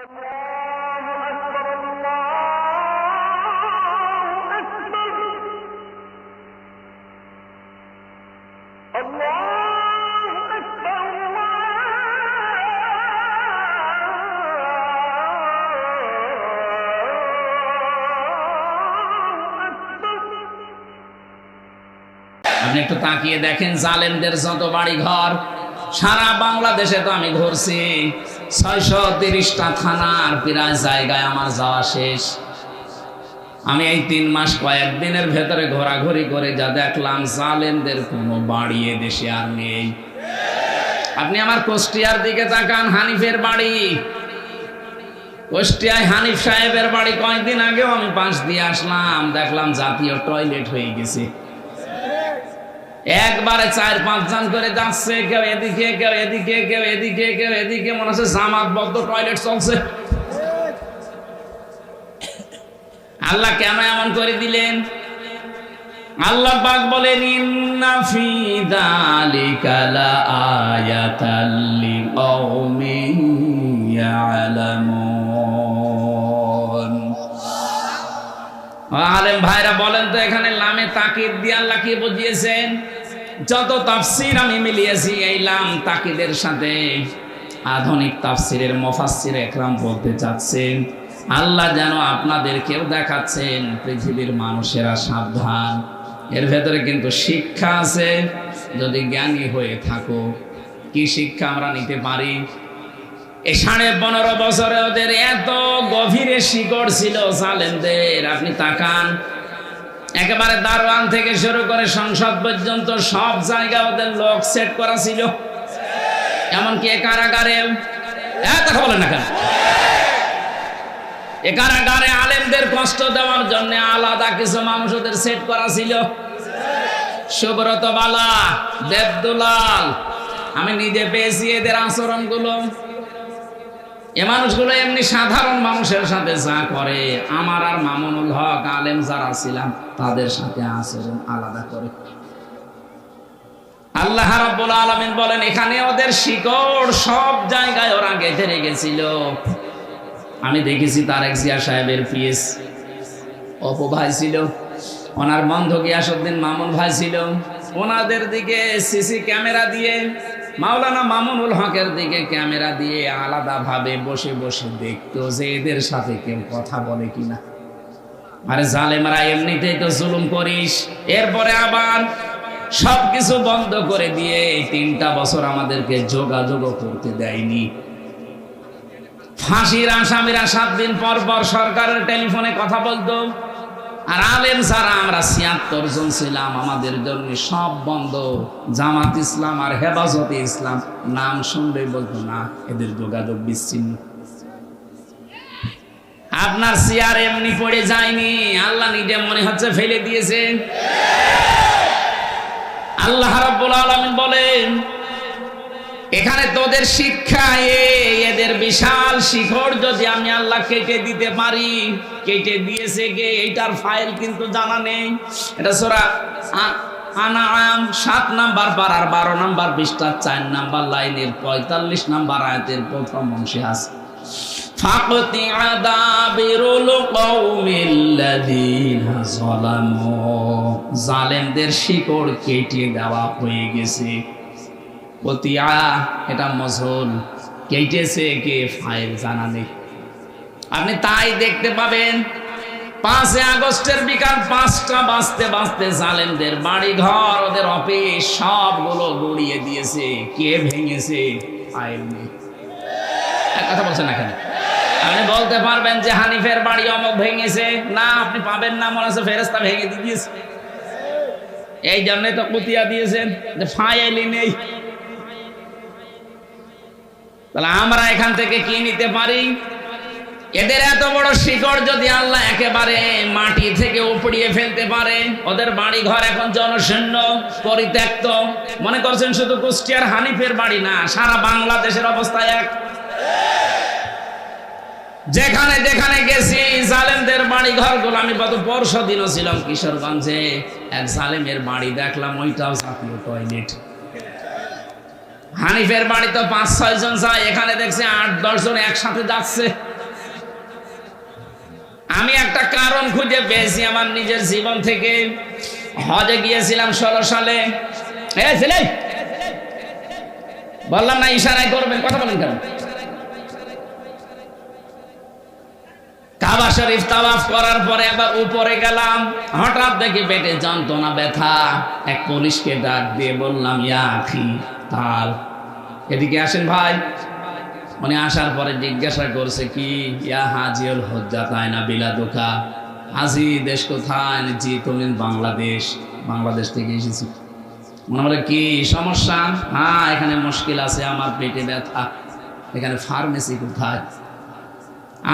আপনি একটু তাকিয়ে দেখেন জালেমদের যত বাড়ি ঘর সারা বাংলাদেশে তো আমি ঘুরছি 630টা থানার প্রায় জায়গায় আমার যাওয়া শেষ। আমি এই 3 মাস কয়েকদিনের ভেতরে ঘোরাঘুরি করে যা দেখলাম জালেমদের কোনো বাড়ি এ দেশে আর নেই। আপনি আমার কুষ্টিয়ার দিকে তাকান, হানিফের বাড়ি, কুষ্টিয়ায় হানিফ সাহেবের বাড়ি কয়েকদিন আগেও আমি পাশ দিয়ে আসলাম, দেখলাম জাতীয় টয়লেট হয়ে গেছে। একবারে 4-5 জন করে যাচ্ছে, কেউ এদিকে কেউ এদিকে কেউ এদিকে কেউ এদিকে, মনে হচ্ছে জামাতবদ্ধ টয়লেট চলছে। আল্লাহ কেন এমন করে দিলেন? আল্লাহ পাক বলেন ইন্না ফি যালিকা লাআয়াতাল লিকাউমিন ইয়ালামুন। আলেম ভাইরা বলেন তো এখানে লামে তাকিদ দিয়ে আল্লাহ কি বুঝিয়েছেন? যত তাফসীর আমি মিলিয়েছি এই লাম তাকিদের সাথে আধুনিক তাফসীরের মুফাসসির একরাম বলতে চাচ্ছেন আল্লাহ যেন আপনাদেরকেও দেখাচ্ছেন পৃথিবীর মানুষেরা সাবধান, এর ভেতরে কিন্তু শিক্ষা আছে যদি জ্ঞানী হয়ে থাকো। কি শিক্ষা আমরা নিতে পারি? এই 15.5 বছরে ওদের এত গভীরে শিকড় ছিল জালেমদের। আপনি তাকান, একেবারে দারোয়ান থেকে শুরু করে সংসদ পর্যন্ত সব জায়গায় ওদের লোক সেট করা ছিল, এমনকি এ কারাগারেও। কথা বলেন না কেন? এ কারাগারে আলেমদের কষ্ট দেওয়ার জন্য আলাদা কিছু মানুষ ওদের সেট করা ছিল। সুব্রত বালা, দেবদুলাল, আমি নিজে পেয়েছি এদের আচরণগুলো। এ মানুষগুলো এমনি সাধারণ মানুষের সাথে যা করে, আমার আর মামুনুল হক আলেম যারা ছিলাম তাদের সাথে আচরণ আলাদা করে। আল্লাহ রাব্বুল আলামিন বলেন এখানে ওদের শিকড় সব জায়গায় ওরা গেঁথে রেখেছিল। আমি দেখেছি তারেক জিয়া সাহেবের পিএস অপু ভাই ছিল, ওনার বন্ধু গিয়াসউদ্দিন মামুন ভাই ছিল, ওনাদের দিকে সিসি ক্যামেরা দিয়ে, মাওলানা মামুনুল হকের দিকে ক্যামেরা দিয়ে আলাদাভাবে বসে বসে দেখতো যে এদের সাথে কেউ কথা বলে কিনা। আরে জালেমরা এমনিতেই তো জুলুম করিস, এরপরে আবার সবকিছু বন্ধ করে দিয়ে 3টা বছর আমাদেরকে যোগাযোগ করতে দেয়নি। ফাঁসির আসামিরা 7 দিন পর পর সরকারের টেলিফোনে কথা বলতো, আর আলেম যারা আমরা 76 জন ছিলাম আমাদের জন্য সব বন্ধ। জামাত ইসলাম আর হেফাজতে ইসলাম নাম শুনলে বলতো না, এদের যোগাযোগ বিচ্ছিন্ন। আপনার চেয়ার এমনি পড়ে যায়নি, আল্লাহ নিজে মনে হচ্ছে ফেলে দিয়েছেন। আল্লাহ রাব্বুল আলামিন বলেন এখানে তোদের শিক্ষা, এদের বিশাল শিখর যদি আমি আল্লাহ কেটে দিতে পারি, কেটে দিয়েছে কে এইটার ফাইল কিন্তু জানা নেই। এটা সূরা আনআম 7 নাম্বার পারার 12 নাম্বার পৃষ্ঠা 4 নাম্বার লাইনের 45 নাম্বার আয়াতের প্রথম অংশে আছে ফাকতি আদাবিরুল কওমিল্লাযীনা যালামু, জালেমদের শিকড় কেটে দেওয়া হয়ে গেছে। কতিয়া এটা মজহুল, কেটেছে কে ফাইল জানা নেই। আপনি তাই দেখতে পাবেন 5 আগস্টের বিকাল 5টা বাজতে বাজতে জালেমদের বাড়ি ঘর, ওদের অফিস সবগুলো গুড়িয়ে দিয়েছে। কে ভেঙেছে? ফাইল নেই। কথা বলছেন না কেন? আপনি বলতে পারবেন যে হানিফের বাড়ি অমুক ভেঙেছে? না, আপনি পাবেন না, মনে হচ্ছে ফেরেশতা ভেঙে দিয়েছে। এই জন্যই তো কুতিয়া দিয়েছেন যে ফাইলই নেই। তাহলে আমরা এখান থেকে কি নিতে পারি? এদের এত বড় শিকড় যদি আল্লাহ একেবারে মাটি থেকে উপড়িয়ে ফেলতে পারে, ওদের বাড়ি ঘর এখন জনশূন্য পরিত্যক্ত। মনে করছেন শুধু কুষ্টিয়ার হানিফের বাড়ি না, সারা বাংলাদেশের অবস্থা এক। যেখানে যেখানে গেছি জালেমদের বাড়ি ঘরগুলো, আমি গত পরশু দিনও ছিলাম কিশোরগঞ্জে, এক জালেমের বাড়ি দেখলাম ওইটাও জাতীয় টয়লেট। হানিফের বাড়ি তো 5-6 জন যায়, এখানে দেখছি 8-10 জন একসাথে যাচ্ছে। আমি একটা কারণ খুঁজে পেয়েছি আমার নিজের জীবন থেকে। হজে গিয়েছিলাম 16 সালে। ছেলে বললাম না ইশারায় করবেন, কথা বলেন কেন? কাবা শরীফ তাওয়াফ করার পরে আবার উপরে গেলাম, হঠাৎ দেখি পেটে যন্ত্রণা, ব্যথা। এক পুলিশকে ডাক দিয়ে বললাম, ইয়া আখি তাল, এদিকে আসেন ভাই। উনি আসার পরে জিজ্ঞাসা করছে, কি? ইয়া হাজিউল হজ্জাত আয়না বিলাদুকা, হাজি দেশ কোথায়? জি তুমি বাংলাদেশ। বাংলাদেশ থেকে এসেছি। মনে বলে কি সমস্যা? হ্যাঁ এখানে মুশকিল আছে, আমার পেটে ব্যথা। এখানে ফার্মেসি কোথায়?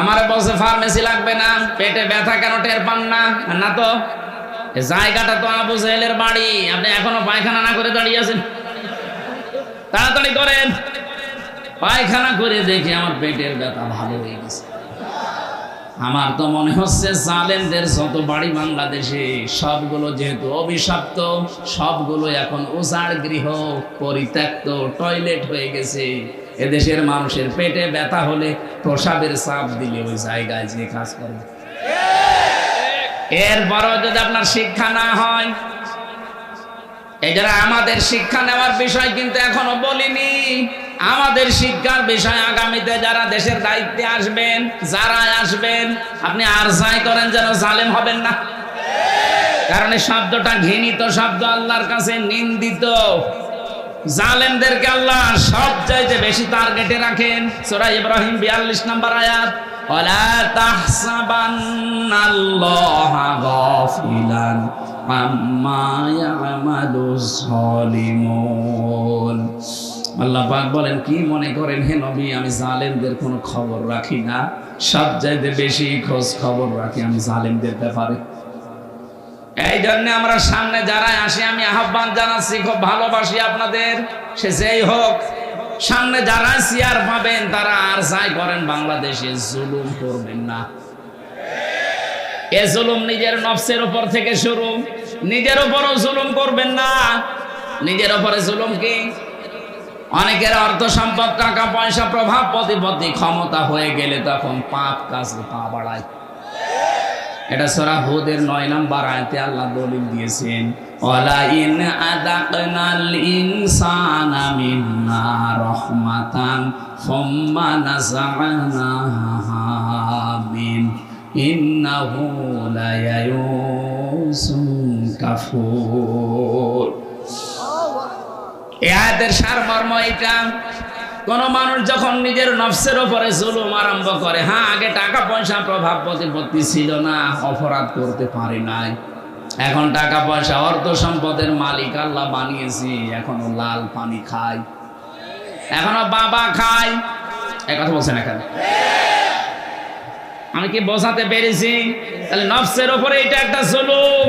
আমার বলছে ফার্মেসি লাগবে না, পেটে ব্যথা কেন টের পান না? না তো জায়গাটা তো আবু জেহেলের বাড়ি, আপনি এখনো পায়খানা না করে দাঁড়িয়ে আছেন, তাড়াতাড়ি করেন। পায়খানা করে দেখি আমার পেটের ব্যথা ভালো হয়ে গেছে। আমার তো মনে হচ্ছে জালেমদের যত বাড়ি বাংলাদেশে সবগুলো যেহেতু অভিশপ্ত, সবগুলো এখন উজাড় গৃহ, পরিত্যক্ত টয়লেট হয়ে গেছে। এদেশের মানুষের পেটে ব্যথা হলে প্রসাবের চাপ দিলে ওই জায়গায় যে কাজ করবে। এরপরও যদি আপনার শিক্ষা না হয়, এই যারা আমাদের শিক্ষা নেওয়ার বিষয় কিন্তু এখনো বলিনি। আমাদের শিক্ষার বিষয় আগামীতে যারা দেশের দায়িত্বে আসবেন, যারা আসবেন, আপনি আর যাই করেন যেন জালেম হবেন না। কারণ এই শব্দটা ঘৃণিত শব্দ, আল্লাহর কাছে নিন্দিত। জালেমদেরকে আল্লাহ সবচাইতে বেশি টার্গেটে রাখেন। সূরা ইব্রাহিম 42 নম্বর আয়াত, ওয়ালা তাহসাবান্নাল্লাহা গাফিলান আম্মা ইয়ামালুজ যালিমুন। আল্লাহ পাক বলেন, কি মনে করেন হে নবী আমি জালেমদের কোনো খবর রাখি না? সবচাইতে বেশি খোঁজ খবর রাখি আমি জালেমদের ব্যাপারে। এই জন্য আমরা সামনে যারা আসি আমি আহ্বান জানাচ্ছি, খুব ভালোবাসি আপনাদের, সে যেই হোক। সামনে যারা চেয়ার পাবেন তারা আর যাই করেন বাংলাদেশে জুলুম করবেন না। এ জুলুম নিজের নফসের উপর থেকে শুরু, নিজের উপরও জুলুম করবেন না। নিজের উপরে জুলুম কি? অনেকের অর্থ সম্পদ, টাকা পয়সা, প্রভাব প্রতিপত্তি, ক্ষমতা হয়ে গেলে তখন পাপ কাজে পা বাড়ায়। এটা সূরা হুদের 9 নম্বর আয়াতে আল্লাহ দলিল দিয়েছেন, ওয়ালা ইন আযাকনাল ইনসানা মিন্না রাহমাতান সুম্মা নাযা'নাহা মিন ইন্নাহু লায়াউসুন কাফুর। এই আয়াতের সারমর্ম এটা, কোন মানুষ যখন নিজের নফসের উপরে জুলুম আরম্ভ করে, হ্যাঁ আগে টাকা পয়সা, প্রভাব প্রতিপত্তি ছিল না, অপরাধ করতে পারে নাই, এখন টাকা পয়সা, অর্থ সম্পদের মালিক আল্লাহ বানিয়েছি, এখনো লাল পানি খায়, এখনো বাবা খায়। এক কথা বলছেন এখানে, আমি কি বোঝাতে পেরেছি? তাহলে নফসের উপরে এটা একটা জুলুম।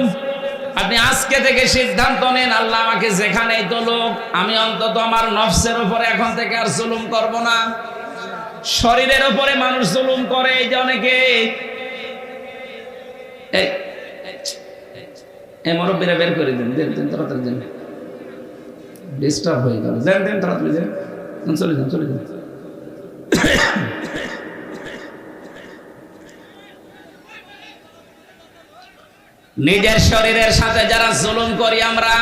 আপনি আজকে থেকে সিদ্ধান্ত নেন, আল্লাহ আমাকে যেখানেই তোলুক, আমি অন্তত আমার নফসের উপরে এখন থেকে আর জুলুম করব না। শরীরের উপরে মানুষ জুলুম করে, এই যে অনেকে, এই মুরব্বীরা বের করে দিন, দেন তাড়াতাড়ি দেন, ডিস্টার্ব হয়ে গেল, দেন তাড়াতাড়ি দেন, চলে যান। নিজের শরীরের সাথে যারা জুলুম করি আমরা,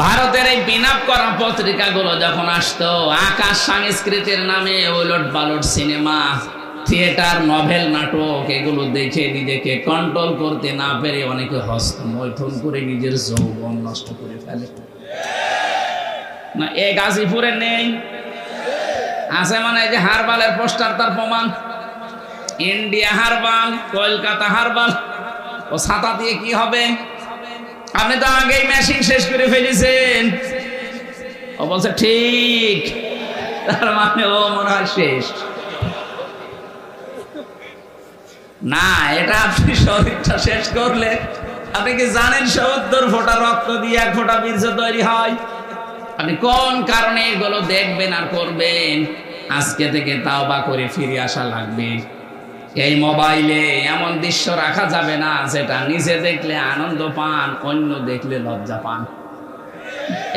ভারতের এই বিনাপ করা পত্রিকাগুলো যখন আসতো, আকাশ সংস্কৃতির নামে ওলট পালট সিনেমা, থিয়েটার, নভেল, নাটক, এগুলো দেখে নিজেকে কন্ট্রোল করতে না পেরে অনেকে হস্তমৈথুন করে নিজের যৌবন নষ্ট করে ফেলে। না এ গাজীপুরে নেই, আছে মানে এই যে হারবালের পোস্টার, তার প্রমাণ। ইন্ডিয়া হারবাল, কলকাতা হারবাল, ও ছাতা দিয়ে কি হবে? আপনি তো আগেই মেশিন শেষ করে ফেলেছেন। ও বলছে ঠিক, তার মানে ও মনে হয় শেষ না। এটা আপনি শরীরটা শেষ করলে, আপনি কি জানেন ৭০ ফোঁটা রক্ত দিয়ে 1 ফোঁটা বীর্য তৈরি হয়? আপনি কোন কারণে এগুলো দেখবেন আর করবেন? আজকে থেকে তাওবা করে ফিরে আসা লাগবে। এই মোবাইলে এমন দৃশ্য রাখা যাবে না যেটা নিজে দেখলে আনন্দ পান, অন্য দেখলে লজ্জা পান।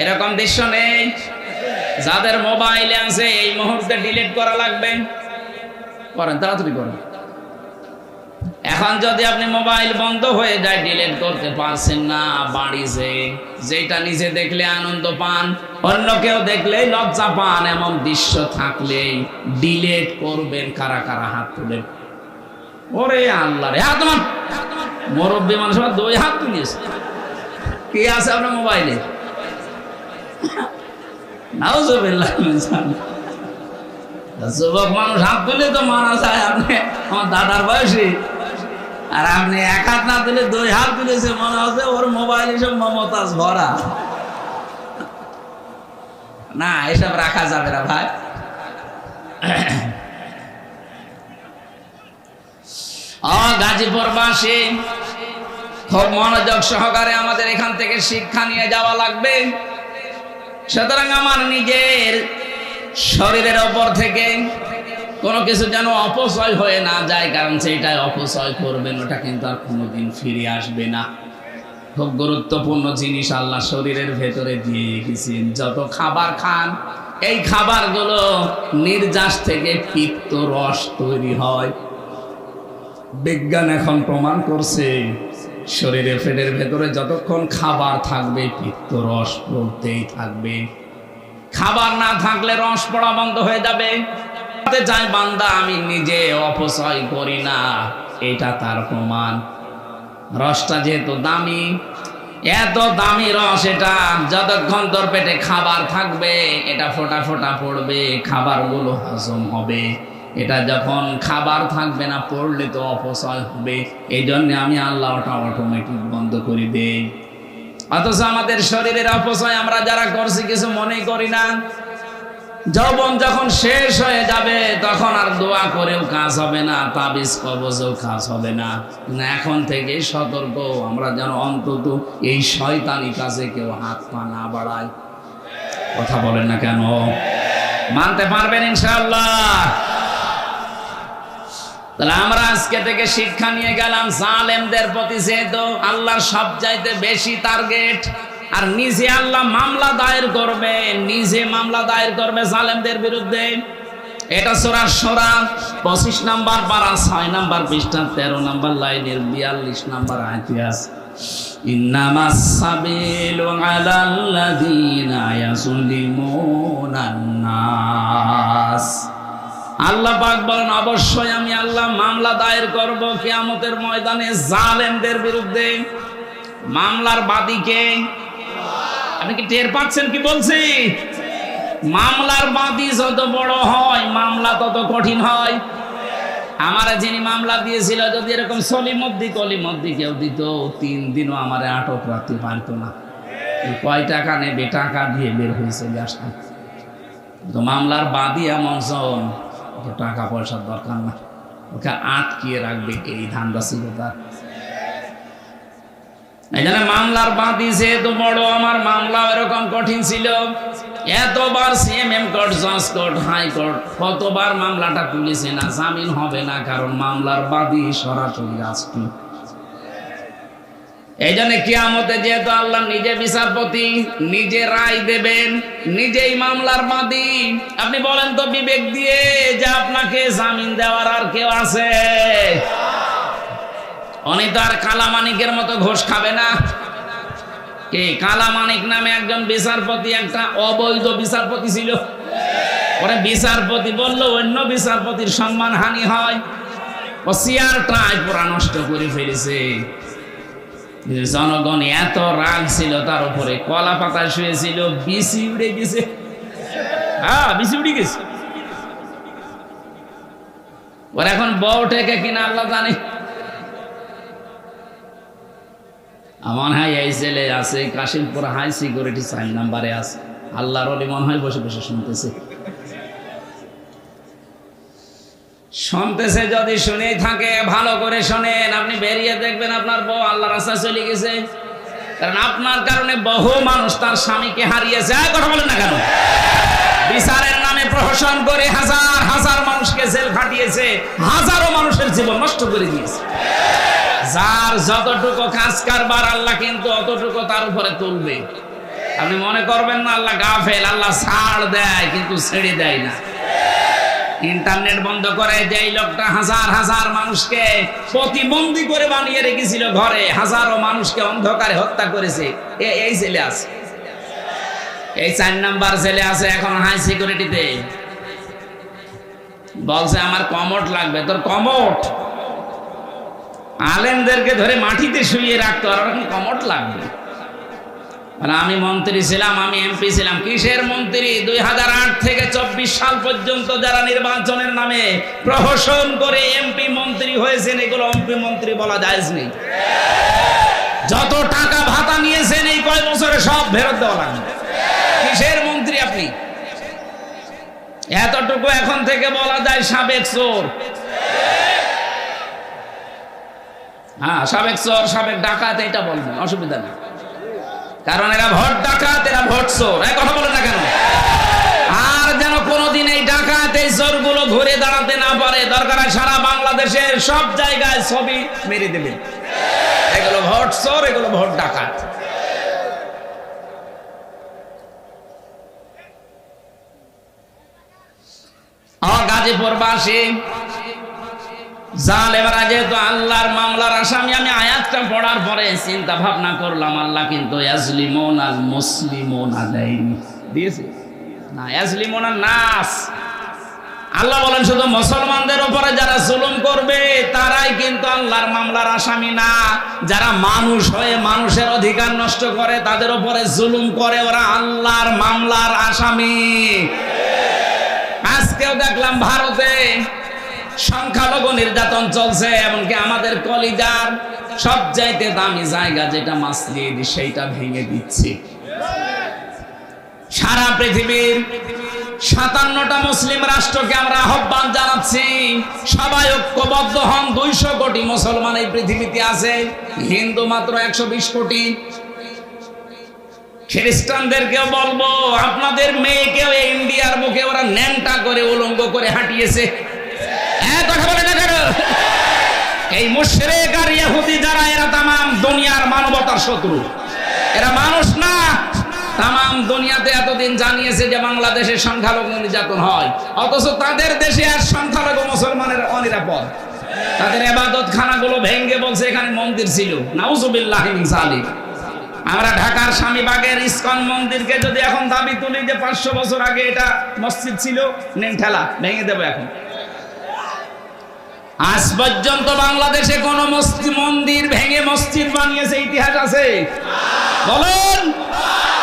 এরকম দৃশ্য নেই। যাদের মোবাইলে আছে এই মুহূর্তে ডিলিট করা লাগবে। করেন, তাড়াতাড়ি করেন। এখন যদি আপনি মোবাইল বন্ধ হয়ে যায়, ডিলিট করতে পারছেন না, বাড়িতে যেটা নিজে দেখলে আনন্দ পান, অন্য কেউ দেখলেই লজ্জা পান, এমন দৃশ্য থাকলেই ডিলিট করবেন। কারা কারা হাত তুলেন? ওরে আল্লাহ রে, হাত মান মুরব্বী মানুষ 2 হাত তুলিয়েছে। কি আছে আপনার মোবাইলে? নাউজুবিল্লাহ মিন যালিক। যুবক মানুষ হাত তুলে তো মারা যায়। আপনি আমার দাদার বয়সী, আর আপনি 1 হাত না তুলে 2 হাত তুলেছে, মনে হচ্ছে ওর মোবাইল সব মমতাজ ভরা। না, এসব রাখা যাবে না ভাই। গাজীপুরবাসী খুব মনোযোগ সহকারে আমাদের এখান থেকে শিক্ষা নিয়ে যাওয়া লাগবে। সুতরাং আমার নিজের শরীরের ওপর থেকে কোনো কিছু যেন অপচয় হয়ে না যায়, কারণ সেইটাই অপচয় করবেন, ওটা কিন্তু আর কোনোদিন ফিরে আসবে না। খুব গুরুত্বপূর্ণ জিনিস আল্লাহ শরীরের ভেতরে দিয়ে রেখেছেন। যত খাবার খান, এই খাবারগুলো নির্যাস থেকে পিত্ত রস তৈরি হয়। বিজ্ঞান এখন প্রমাণ করছে শরীরের পেটের ভেতরে যতক্ষণ খাবার থাকবে পিত্ত রস পড়তেই থাকবে। খাবার না থাকলে রস পড়া বন্ধ হয়ে যাবে। চাই বান্দা আমি নিজে অপচয় করি না, এটা তার প্রমাণ। রসটা যেহেতু দামি, এত দামি রস, এটা যতক্ষণ তোর পেটে খাবার থাকবে এটা ফোঁটা ফোঁটা পড়বে, খাবারগুলো হজম হবে। এটা যখন খাবার থাকবে না, পড়লে তো অপচয় হবে। এই জন্য আমি আল্লাহ ওটা অটোমেটিক বন্ধ করে দেই। অথচ আমাদের শরীরের অপচয় আমরা যারা করছি কিছু মনে করি না। যৌবন যখন শেষ হয়ে যাবে তখন আর দোয়া করেও কাজ হবে না, তাবিজ কবজেও কাজ হবে না। এখন থেকে সতর্ক, আমরা যেন অন্তত এই শয়তানি কাজে কেউ হাত পা না বাড়ায়। কথা বলেন না কেন? মানতে পারবেন ইনশাআল্লাহ? তাহলে আমরা আজকে থেকে শিক্ষা নিয়ে গেলাম, জালেমদের প্রতি যেহেতু আল্লাহর সবচাইতে বেশি টার্গেট, আর নিজে আল্লাহ মামলা দায়ের করবে, নিজে মামলা দায়ের করবে জালেমদের বিরুদ্ধে। এটা সূরা শুরা 25 নম্বর পারা 6 নম্বর পৃষ্ঠা 13 নম্বর লাইনের 42 নম্বর আয়াতে আছে, ইন্নামাস সাবিলু আলাল্লাযীনা ইয়াযলিমুনান নাস। আল্লাহ পাক বলেন, অবশ্যই আমি আল্লাহ মামলা দায়ের করব কিয়ামতের ময়দানে জালেমদের বিরুদ্ধে। মামলার বাদীকে আপনি কি টের পাচ্ছেন কি বলছি? মামলার বাদী যত বড় হয় মামলা তত কঠিন হয়। আমার যিনি মামলা দিয়েছিল, যদি এরকম সলিমদ্দি কলিমদ্দি কেউ দিত, 3 দিনও আমারে আটক রাখতে পারত না। কয় টাকা নেবে, টাকা দিয়ে বের হয়েছে আসতাম। তো মামলার বাদী এমন জন, টাকা পয়সার দরকার না, ওকে আটকিয়ে রাখবে, এই ধান্দা ছিল তার। এই জন্য মামলার বাদী যেহেতু বড়, আমার মামলা এরকম কঠিন ছিল। এতবার সিএমএম কোর্ট, জজ কোর্ট, হাইকোর্ট, কতবার মামলাটা তুলেছে না, জামিন হবে না, কারণ মামলার বাদী সরাসরি রাষ্ট্র। এই জন্য কিয়ামতে যেহেতু আল্লাহ নিজে বিচারপতি, নিজে রায় দেবেন, নিজেই মামলার বাদী। আপনি বলেন তো বিবেক দিয়ে যে আপনাকে জামিন দেওয়ার আর কেউ আছে? উনি তো আর কালামানিকের মতো ঘোষ খাবে না। কে কালামানিক নামে একজন বিচারপতি, একটা অবৈধ বিচারপতি ছিল। পরে বিচারপতি বললো অন্য বিচারপতির সম্মান হানি হয়, ও চেয়ারটাই পুরা নষ্ট করে ফেলেছে। জনগণ এত রাগ ছিল তার উপরে, কলা পাতা শুয়েছিল, বিসি উড়ে গেছে। বিসি উড়ে গেছে। ওর এখন বউ ঠেকে কিনা আল্লাহ জানে। আমার এই ছেলে আছে কাশিমপুর হাই সিকিউরিটি 4 নম্বরে আছে। আল্লাহর ওলি মনে হয় বসে বসে শুনতেছে। শুনতেছে, যদি শুনেই থাকে ভালো করে শোনেন। আপনি বেরিয়ে দেখবেন আপনার বউ আল্লাহর রাস্তায় চলে গেছে, কারণ আপনার কারণে বহু মানুষ তার স্বামীকে হারিয়েছে। কথা বলেন না কেন? বিচারের নামে প্রহসন করে হাজার হাজার মানুষকে জেল খাটিয়েছে, হাজারো মানুষের জীবন নষ্ট করে দিয়েছে। যার যতটুকু কাজ কারবার আল্লাহ কিন্তু অতটুকু তার উপরে তুলবে। আপনি মনে করবেন না আল্লাহ গাফেল, আল্লাহ ছাড় দেয় কিন্তু ছেড়ে দেয় না। ইন্টারনেট বন্ধ করে যে এই লোকটা হাজার হাজার মানুষকে প্রতিবন্ধী করে বানিয়ে রেখেছিল ঘরে, হাজারো মানুষকে অন্ধকারে হত্যা করেছে, এই ছেলে আছে, এই 4 নাম্বার ছেলে আছে এখন হাই সিকিউরিটিতে। বলছে আমার কমোড লাগবে। তোর কমোড? আলেমদেরকে ধরে মাটিতে শুইয়ে রাখতো, আর এখন কমোড লাগবে? আমি মন্ত্রী ছিলাম, আমি এমপি ছিলাম। কিসের মন্ত্রী? 2008 থেকে 24 সাল পর্যন্ত যারা নির্বাচনের নামে প্রহসন করে এমপি মন্ত্রী হয়েছেন, এগুলো এমপি মন্ত্রী বলা জায়েজ নেই। যত টাকা ভাতা নিয়েছেন এই কয় বছরে সব ফেরত দেওয়া লাগবে। কিসের মন্ত্রী আপনি? এতটুকু এখন থেকে বলা যায় সাবেক চোর। হ্যাঁ, সাবেক চোর, সাবেক ডাকাত, এটা বলবেন, অসুবিধা নেই। কারণ এরা ভোট ডাকাত, এরা ভোট চোর। এই কথা বলে না কেন? আর যেন কোনোদিন এই ডাকাত, এই চোরগুলো ঘুরে দাঁড়াতে না পারে। দরকার হয় সারা বাংলাদেশের সব জায়গায় ছবি মেরে দেবেন। এগুলো ভোট চোর, এগুলো ভোট ডাকাত। গাজীপুরবাসী জালেমরা যেহেতু আল্লাহর মামলার আসামি, আমি আয়াতটা পড়ার পরে চিন্তা ভাবনা করলাম, আল্লাহ কিন্তু ইয়াজলিমুন আল মুসলিমুনা দেয়নি, দিয়েছে না, ইয়াজলিমুন আন নাস। আল্লাহ বলেন শুধু মুসলমানদের উপরে যারা জুলুম করবে তারাই কিন্তু আল্লাহর মামলার আসামি না। যারা মানুষ হয়ে মানুষের অধিকার নষ্ট করে, তাদের উপরে জুলুম করে, ওরা আল্লাহর মামলার আসামি। আজকেও দেখলাম ভারতে সংখ্যালঘু নির্যাতন চলছে, এমনকি আমাদের কলিজার সবচাইতে দামি জায়গা যেটা মসজিদ, সেইটা ভেঙে দিচ্ছে। সারা পৃথিবীর 57টা মুসলিম রাষ্ট্রকে আমরা আহ্বান জানাচ্ছি, সবাই ঐক্যবদ্ধ হন। 200 কোটি মুসলমান এই পৃথিবীতে আছে, হিন্দু মাত্র 120 কোটি। খ্রিস্টানদেরকেও বলবো, আপনাদের মেয়েকেও ইন্ডিয়ার বুকে ওরা ন্যাংটা করে উলঙ্গ করে হাঁটিয়েছে। কথা বলে না কেন? এই মুশরিক আর ইহুদি যারা, এরা তামাম দুনিয়ার মানবতার শত্রু। এরা মানুষ না। তামাম দুনিয়াতে এতদিন জানিয়েছে যে বাংলাদেশে সংখ্যালঘু নির্যাতন হয়, অথচ তাদের দেশে আর সংখ্যালঘু মুসলমানের অনিরাপদ। তাদের ইবাদত খানাগুলো ভেঙে বলছে এখানে মন্দির ছিল। নাউজুবিল্লাহি মিন যালিক। আমরা ঢাকার স্বামীবাগের ইসকন মন্দিরকে যদি এখন দাবি তুলি যে 500 বছর আগে এটা মসজিদ ছিল, নেন ঠেলা, ভেঙে দেবো এখন। আজ পর্যন্ত বাংলাদেশে কোন মন্দির ভেঙে মসজিদ বানিয়েছে ইতিহাস আছে? বলেন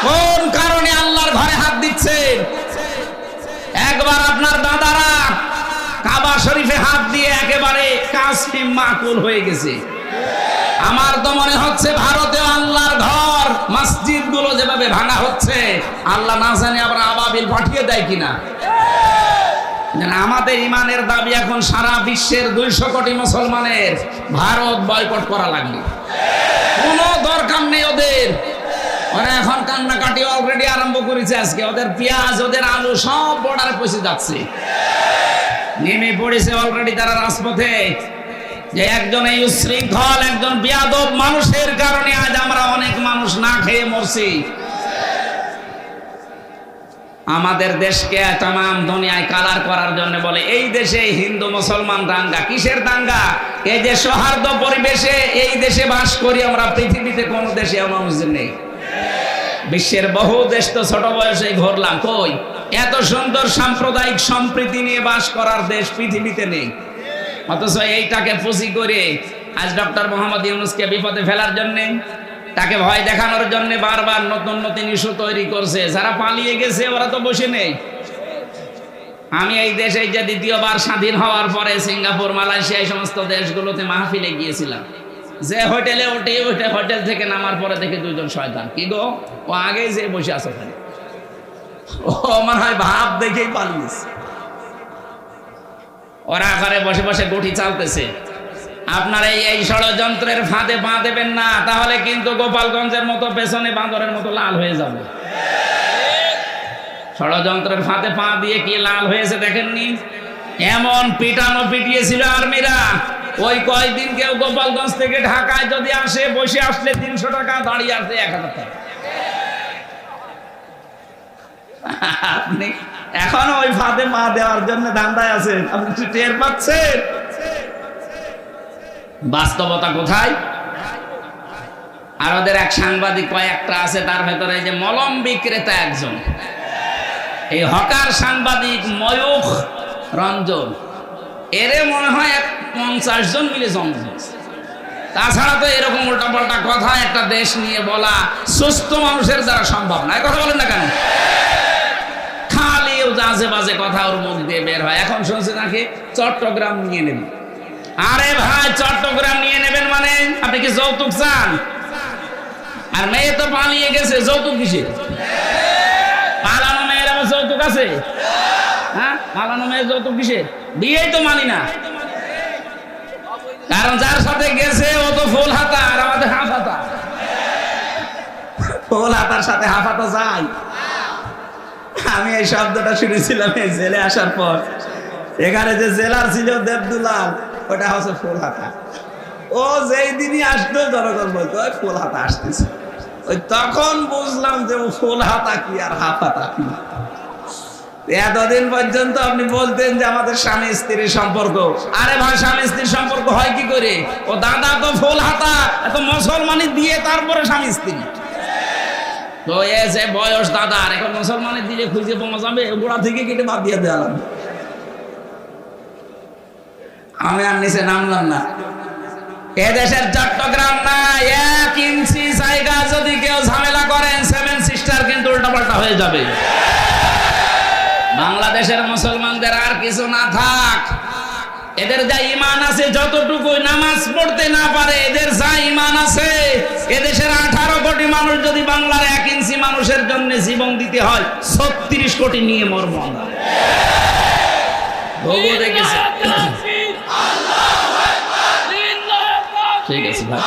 কোন কারণে আল্লাহর ঘরে হাত দিচ্ছেন? একবার আপনার দাদারা কাবা শরীফে হাত দিয়ে একেবারে কাসিম মাকুল হয়ে গেছে। আমার তো মনে হচ্ছে ভারতে আল্লাহর ঘর, মসজিদ গুলো যেভাবে ভাঙা হচ্ছে, আল্লাহ না জানে আবার আবাবিল পাঠিয়ে দেয় কিনা। আমাদের ইমানের দাবি এখন সারা বিশ্বের 200 কোটি মুসলমানের ভারত বয়কট করা লাগবে। কোনো দরকার নেই ওদের। ওরা এখন কান্নাকাটি অলরেডি আরম্ভ করেছে। আজকে ওদের পেঁয়াজ, ওদের আলু সব বর্ডারে পৌঁছে যাচ্ছে, নেমে পড়েছে অলরেডি তারা রাজপথে। যে একজন এই উশৃঙ্খল, একজন বেয়াদব মানুষের কারণে আজ আমরা অনেক মানুষ না খেয়ে মরছি। আমাদের দেশকে তামাম দুনিয়ায় কালার করার জন্য বলে এই দেশে হিন্দু মুসলমান দাঙ্গা। কিসের দাঙ্গা? এই যে সৌহার্দ্য পরিবেশে এই দেশে বাস করি আমরা, পৃথিবীতে কোন দেশে এমন নেই। বিশ্বের বহু দেশ তো ছোট বয়সে ঘুরলাম, কই এত সুন্দর সাম্প্রদায়িক সম্প্রীতি নিয়ে বাস করার দেশ পৃথিবীতে নেই। অথচ এইটাকে পুঁজি করে আজ ডক্টর মোহাম্মদ ইউনূসকে বিপদে ফেলার জন্যে, তাকে ভয় দেখানোর জন্য বারবার নতুন নতুন ইস্যু তৈরি করছে। যারা পালিয়ে গেছে ওরা তো বসে নেই। আমি এই দেশে যে দ্বিতীয়বার স্বাধীন হওয়ার পরে সিঙ্গাপুর, মালয়েশিয়া, এই সমস্ত দেশগুলোতে মাহফিলে গিয়েছিলাম। যে হোটেলে ওঠে, হোটেল থেকে নামার পরে দেখে 2জন শয়তান। কি গো, ও আগেই যে বসে আছে ওখানে, ও মনে হয় ভাব দেখেই পালিয়েছে। ওরা ঘরে বসে বসে গুটি চালতেছে। আপনার এই ষড়যন্ত্রের ফাঁদে পা দেবেন না, তাহলে কিন্তু গোপালগঞ্জের মতো পেছনে বাঁদরের মতো লাল হয়ে যাবে। ষড়যন্ত্রের ফাঁদে পা দিয়ে কি লাল হয়েছে দেখেননি? এমন পিটানো পিটিয়েছিল আর্মিরা। ওই কয়েকদিন কেউ গোপালগঞ্জ থেকে ঢাকায় যদি আসে, বসে আসলে 300 টাকা, দাঁড়িয়ে আসলে 1000 টাকা। আপনি এখন ওই ফাঁদে পা দেওয়ার জন্য ধান্দায় আছেন, আপনি কি টের পাচ্ছেন বাস্তবতা কোথায়? আর ওদের এক সাংবাদিক কয়েকটা আছে, তার ভেতরে যে মলম বিক্রেতা একজন, এই হকার সাংবাদিক ময়ূখ রঞ্জন, এরে মনে হয় 50 জন মিলে জন্ম দিয়েছে। তাছাড়া তো এরকম উল্টাপাল্টা কথা একটা দেশ নিয়ে বলা সুস্থ মানুষের দ্বারা সম্ভব না। কথা বলেন না কেন? খালি আজে বাজে কথা ওর মুখ দিয়ে বের হয়। এখন শুনছে নাকি চট্টগ্রাম নিয়ে নেবেন। আরে ভাই, চট্টগ্রাম নিয়ে নেবেন মানে আপনি কি যৌতুক চান? আর মেয়ে তো পালিয়ে গেছে, যৌতুক কিসে? পালানো মেয়ের আবার যৌতুক আছে? হ্যাঁ, পালানো মেয়ের যৌতুক কিসে? বিয়েই তো মানি না, কারণ যার সাথে গেছে ও তো ফুল হাতা, আর আমাদের হাফ হাতা। ফুল হাতার সাথে হাফ হাতা যায়? আমি এই শব্দটা শুনেছিলাম এই জেলে আসার পর। এখানে যে জেলার ছিল দেবদুলাল, ওটা হচ্ছে ফুল হাতা। ও যেই দিনই আসতো জনগণ বলতো ওই ফুল হাতা আসতেছে। ওই তখন বুঝলাম যে ও ফুল হাতা কি আর হাফ হাতা কি। এতদিন পর্যন্ত আপনি বলতেন যে আমাদের স্বামী স্ত্রীর সম্পর্ক। আরে ভাই, স্বামী স্ত্রীর সম্পর্ক হয় কি করে? ও দাদা তো ফুল হাতা, এত মুসলমানি দিয়ে তারপরে স্বামী স্ত্রী। তো এ যে বয়স দাদার, এখন মুসলমানি দিলে খুঁজে পাওয়া যাবে? গোড়া থেকে কেটে বাদ দিয়ে দেওয়া লাগবে। আমি আর নিচে নামলাম না। এদেশের চট্টগ্রাম না, 1 ইঞ্চি জায়গা যদি কেউ ঝামেলা করেন, 7 সিস্টার কিন্তু উল্টাপাল্টা হয়ে যাবে। বাংলাদেশের মুসলমানদের আর কিছু না থাক, এদের যা ঈমান আছে, যতটুকু নামাজ পড়তে না পারে, এদের যা ঈমান আছে, এদেশের 18 কোটি মানুষ যদি বাংলার 1 ইঞ্চি মানুষের জন্য জীবন দিতে হয়, 36 কোটি নিয়ে মরব আমরা। ভোগও দেখেছে। ঠিক আছে ভাই,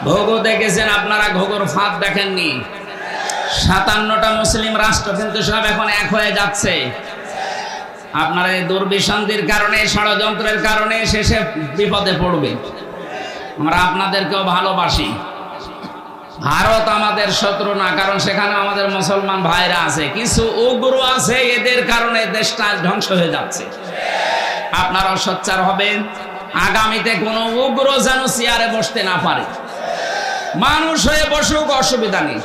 ঘোগো দেখেছেন আপনারা, ঘোগোর ফাঁদ দেখেননি। 57টা মুসলিম রাষ্ট্র কিন্তু সব এখন এক হয়ে যাচ্ছে। আপনারা এই দুর্বিসন্ধির কারণে, ষড়যন্ত্রের কারণে শেষে বিপদে পড়বে। আমরা আপনাদেরকেও ভালোবাসি। ভারত আমাদের শত্রু না, কারণ সেখানে আমাদের মুসলমান ভাইরা আছে। কিছু উগ্র আছে, এদের কারণে দেশটা ধ্বংস হয়ে যাচ্ছে। আপনারাও সোচ্চার হবেন, আগামীতে কোনো উগ্র যেন চেয়ারে বসতে না পারে। মানুষ হয়ে বসুক, অসুবিধা নেই।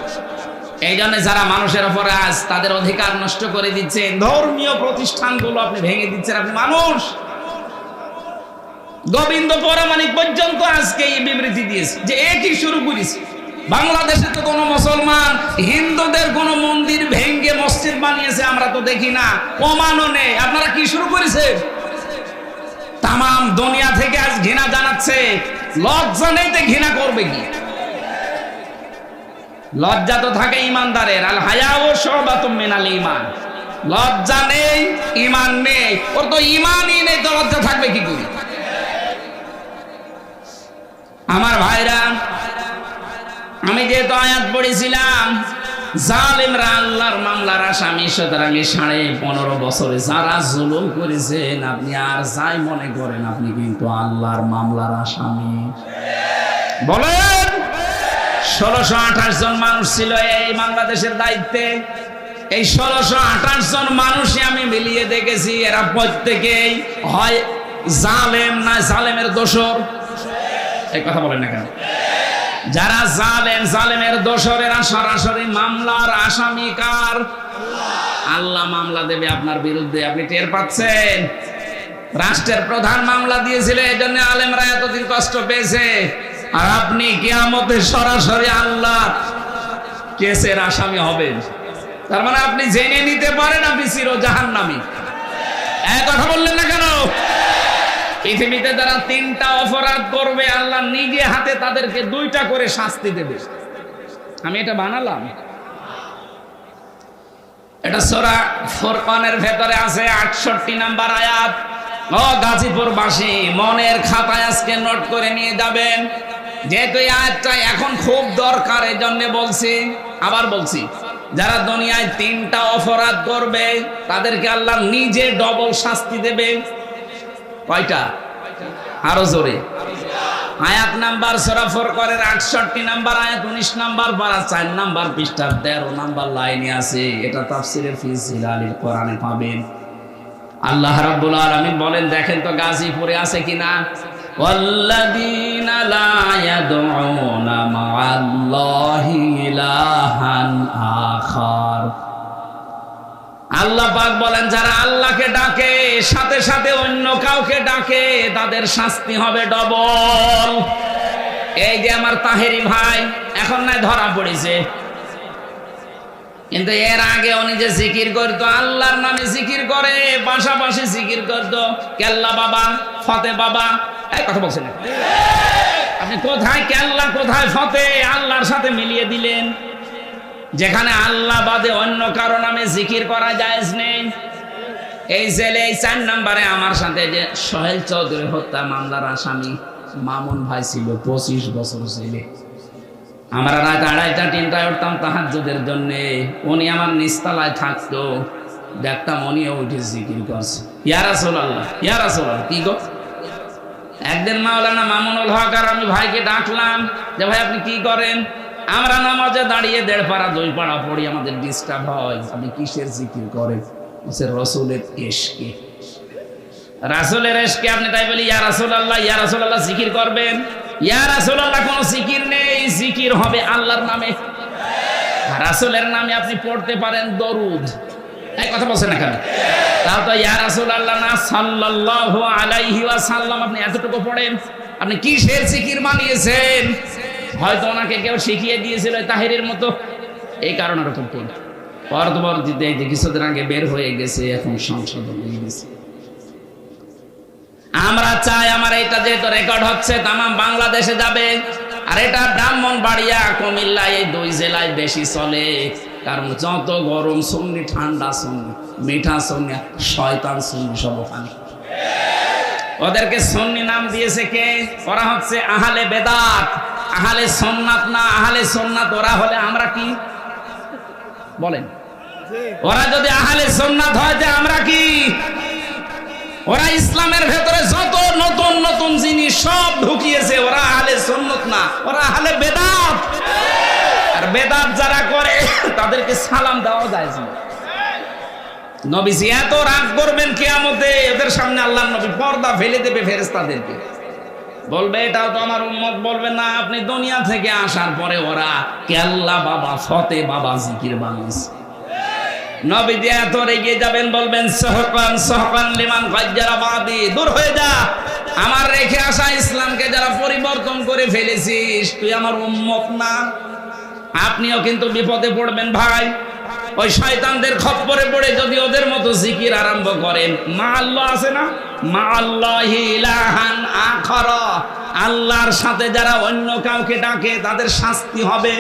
এই জন্য যারা মানুষের উপরে আজ তাদের অধিকার নষ্ট করে দিচ্ছেন, ধর্মীয় প্রতিষ্ঠানগুলো আপনি ভেঙে দিচ্ছেন। আপনি মানুষ। গোবিন্দ পরামানিক পর্যন্ত আজকে এই বিবৃতি দিয়েছে যে একই শুরু করেছে। বাংলাদেশে তো কোনো মুসলমান হিন্দুদের কোনো মন্দির ভেঙে মসজিদ বানিয়েছে আমরা তো দেখি না, প্রমাণও নেই। আপনারা কি শুরু করেছেন? তামাম দুনিয়া থেকে আজ ঘৃণা জানাচ্ছে। লজ্জা নেই তো ঘৃণা করবে কি? লজ্জা তো থাকে ইমানদারের। আল হায়াউ শুবাতুম মিনাল ঈমান। লজ্জা নেই, ঈমান নেই। ওর তো ঈমানই নেই, তো লজ্জা থাকবে কি করে? আমার ভাইরা, আমি যেহেতু আয়াত পড়েছিলাম, জালেমরা আল্লাহর মামলার আসামি, সুতরাং 15.5 বছরে যারা জুলুম করেছেন, আপনি আর যাই মনে করেন, আপনি কিন্তু আল্লাহর মামলার আসামি। বলেন, 1628 জন মানুষ ছিল এই বাংলাদেশের দায়িত্বে। এই 1628 জন মানুষই আমি মিলিয়ে দেখেছি, এরা প্রত্যেকেই হয় জালেম না জালেমের দোসর। এই কথা বলেন না কেন? যারা জালেম, জালেমের দোসর, এরা সরাসরি মামলার আসামি। কার? আল্লাহ মামলা দেবে আপনার বিরুদ্ধে। আপনি টের পাচ্ছেন? রাষ্ট্রের প্রধান মামলা দিয়েছিল, এই জন্য আলেমরা এতদিন কষ্ট পেয়েছে। আর আপনি কিয়ামতে সরাসরি আল্লাহ কেসের আসামি হবেন। তার মানে আপনি জেনে নিতে পারেন আপনি চির জাহান্নামী। এই কথা বললেন না কেন? পৃথিবীতে যারা 3টা অপরাধ করবে, আল্লাহ নিজে হাতে তাদেরকে 2টা করে শাস্তি দেবে। আমি এটা বানালাম, এটা সূরা ফুরকানের ভেতরে আছে, 68 নম্বর আয়াত। ও গাজীপুরবাসী, মনের খাতায় আজকে নোট করে নিয়ে যাবেন, যেহেতু এই আয়াতটা এখন খুব দরকার, এই জন্য বলছি। আবার বলছি, যারা দুনিয়ায় 3টা অপরাধ করবে তাদেরকে আল্লাহ নিজে ডবল শাস্তি দেবে। কয়টা? আরো জোরে। আয়াত নাম্বার সূরা ফুরকানের 68 নাম্বার আয়াত, 19 নাম্বার পারা 4 নাম্বার পৃষ্ঠার 13 নাম্বার লাইনে আছে। এটা তাফসীরের ফি জিলালিল কোরআনে পাবেন। আল্লাহ রাব্বুল আলামিন বলেন, দেখেন তো গাজীপুরে আছে কিনা, ওয়াল্লাযীনা লা ইয়াদউনা মা'আল্লাহি ইলাহান আখার। আল্লাহ পাক বলেন, যারা আল্লাহকে ডাকে সাথে সাথে অন্য কাউকে ডাকে তাদের শাস্তি হবে ডবল। এই যে আমার তাহেরি ভাই এখন নাই ধরা পড়েছে, কিন্তু এর আগে উনি যে জিকির করতো, আল্লাহর নামে জিকির করে, পাশাপাশি জিকির করতো কেল্লা বাবা, ফতে বাবা। এই কথা বলছেন আপনি, কোথায় কেল্লা কোথায় ফতে আল্লাহর সাথে মিলিয়ে দিলেন। যেখানে আল্লাহ বাদে অন্য কারো নামে জিকির করা জায়েজ নেই। এই জেলে এই 4 নম্বরে আমার সাথে যে সোহেল চৌধুরী হত্যা মামলার আসামি মামুন ভাই ছিল, 25 বছর ছেলে। আমরা রাত 2:30 3টায় উঠতাম তাহাজ্জুদের জন্য। উনি আমার নিচতলায় থাকতো, দেখতাম উনিও উঠে জিকির করছে, ইয়া রাসূলুল্লাহ ইয়া রাসূলুল্লাহ। কি গো, একদিন মাওলানা মামুনুল হক আর আমি ভাইকে ডাকলাম যে ভাই আপনি কি করেন? আমরা নামাজে দাঁড়িয়ে 1.5 পারা 2 পারা পড়ি, আমাদের ডিস্টার্ব হয়। আপনি কিসের জিকির করেন? বলছে রাসূলের ইশকে। রাসূলের ইশকে আপনি তাই বলি ইয়া রাসূলুল্লাহ ইয়া রাসূলুল্লাহ জিকির করবেন? ইয়া রাসূলুল্লাহ কোনো জিকির নেই, জিকির হবে আল্লাহর নামে। রাসূলের নামে আপনি পড়তে পারেন দরুদ। এই কথা বলছেন না কেন? তাও তো ইয়া রাসূলুল্লাহ না সাল্লাল্লাহু আলাইহি ওয়াসাল্লাম আপনি এতটুকু পড়েন। আপনি কিসের জিকির বানিয়েছেন? হয়তো ওনাকে কেউ শিখিয়ে দিয়েছিল তাহেরির মতো, এই কারণে ওরকম পড়ে। পরবর্তীতে এই যে কিছুদিন আগে বের হয়ে গেছে, এখন সংশোধন হয়ে গেছে। আমরা চাই আমার এটা যেহেতু রেকর্ড হচ্ছে তামাম বাংলাদেশে যাবে, আর এটা ব্রাহ্মণবাড়িয়া কুমিল্লা এই 2 জেলায় বেশি চলে। কারণ যত গরম সুন্নি, ঠান্ডা সুন্নি, মিঠা সুন্নি, শয়তান সুন্নি সব ওখানে। ওদেরকে সুন্নি নাম দিয়েছে কে? ওরা হচ্ছে আহলে বেদাত, আহলে সুন্নাত না। আহলে সুন্নাত ওরা হলে আমরা কি বলেন? ওরা যদি আহলে সুন্নাত হয় যে আমরা কি? ওরা ইসলামের ভেতরে যত নতুন নতুন জিনিস সব ঢুকিয়েছে, ওরা আহলে সুন্নাত না, ওরা আহলে বেদাত। আর বেদাত যারা করে তাদেরকে সালাম দেওয়া যায় না। নবীজি এত রাগ করবেন কিয়ামতে, এদের সামনে আল্লাহর নবী পর্দা ফেলে দেবে ফেরেশতাদেরকে, বলবে এটাও তো আমার উম্মত। বলবে না, আপনি দুনিয়া থেকে আসার পরে ওরা কেল্লা বাবা, ফতে বাবা জিকির বানিয়েছে। নবীজি এত রেগে যাবেন, বলবেন সহকান সহকান লিমান গাজ্জারা বাদি, দূর হয়ে যা। আমার রেখে আসা ইসলামকে যারা পরিবর্তন করে ফেলেছিস, তুই আমার উম্মত না। আপনিও কিন্তু বিপদে পড়বেন ভাই। ওই শয়তানদের খপ্পরে পড়ে যদি ওদের মতো জিকির আরম্ভ করেন, মা আল্লাহ আছে না, মা আল্লাহি ইলাহান আখার, আল্লাহর সাথে যারা অন্য কাউকে ডাকে তাদের শাস্তি হবে।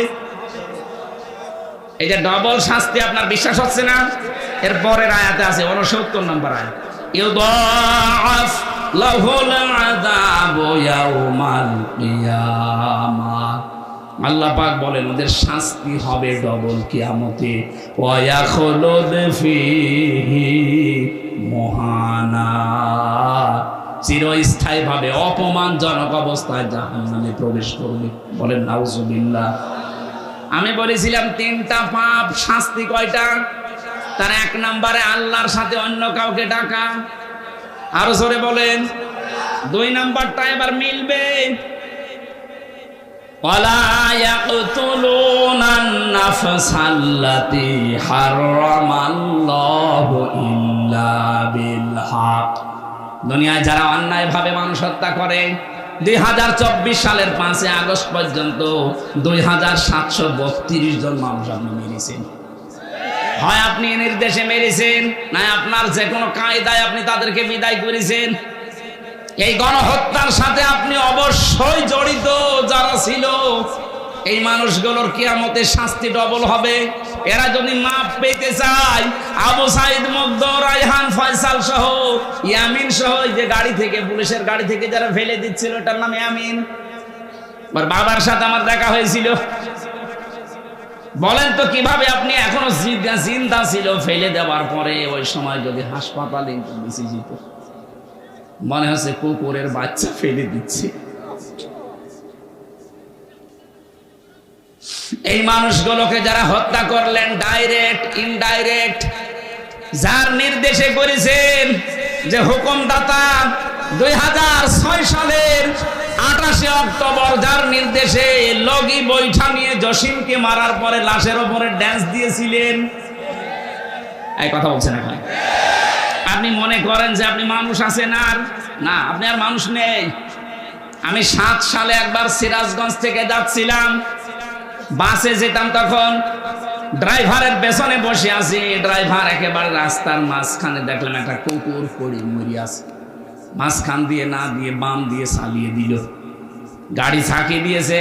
এই যে ডবল শাস্তি, আপনার বিশ্বাস হচ্ছে না? এর পরের আয়াতে আছে 69 নম্বর আয়াত, ইউদাআফ লাহুল আযাবু ইয়াউমাল কিয়ামাহ। আল্লাহ পাক বলেন ওদের শাস্তি হবে ডবল কিয়ামতে। ওয়া ইয়াখলুদ ফীহি মুহানা, চিরস্থায়ীভাবে অপমানজনক অবস্থায় জাহান্নামে প্রবেশ করবে। বলেন নাউজুবিল্লাহ। আমি বলেছিলাম 3টা পাপ, শাস্তি কয়টা? তার 1 নম্বরে আল্লাহর সাথে অন্য কাউকে ডাকা। আরো জোরে বলেন। 2 নম্বরটা এবার মিলবে, ওয়ালা ইয়াকতুলুনান নাফসাল্লাতী হারামাল্লাহু ইল্লা বিল হক। দুনিয়ায় যারা অন্যায়ভাবে মানুষ হত্যা করে, 2024 সালের 5 আগস্ট পর্যন্ত 2732 জন মানুষ আপনি মেরেছেন। হয় আপনি নির্দেশে মেরেছেন, না আপনার যে কোনো কায়দায় আপনি তাদেরকে বিদায় করেছেন। এই গণহত্যার সাথে আপনি অবশ্যই জড়িত যারা ছিল, এই মানুষগুলোর কিয়ামতে শাস্তি ডবল হবে। এরা যদি মাপ পেতে চায়, আবু সাইদ মুগ্ধ, রায়হান, ফয়সাল সহ, ইয়ামিন সহ, যে গাড়ি থেকে, পুলিশের গাড়ি থেকে যারা ফেলে দিচ্ছিল, এটার নাম ইয়ামিন। ওর বাবার সাথে আমার দেখা হয়েছিল। বলেন তো কিভাবে আপনি এখনো জিন্দা ছিল ফেলে দেওয়ার পরে? ওই সময় যদি হাসপাতালে বেঁচে যেত, মনে হচ্ছে কুকুরের বাচ্চা ফেলে দিচ্ছে। এই মানুষগুলোকে যারা হত্যা করলেন, ডাইরেক্ট ইনডাইরেক্ট, যার নির্দেশে করেছেন, যে হুকুমদাতা 2006 সালের 28 অক্টোবর যার নির্দেশে লগি বৈঠা নিয়ে জসিমকে মারার পরে লাশের ওপরে ড্যান্স দিয়েছিলেন। এই কথা বলছেন এখন। আপনি মনে করেন যে আপনি মানুষ আছেন? আর না, আপনি আর মানুষ নেই। আমি 7 সালে একবার সিরাজগঞ্জ থেকে যাচ্ছিলাম, বাসে যেতাম, তখন ড্রাইভারের পেছনে বসে আছি। ড্রাইভার একেবারে রাস্তার মাঝখানে দেখলাম একটা কুকুর পড়ে মরি আছে। মাঝখান দিয়ে না দিয়ে বাম দিয়ে চালিয়ে দিল, গাড়ি ছাকিয়ে দিয়েছে।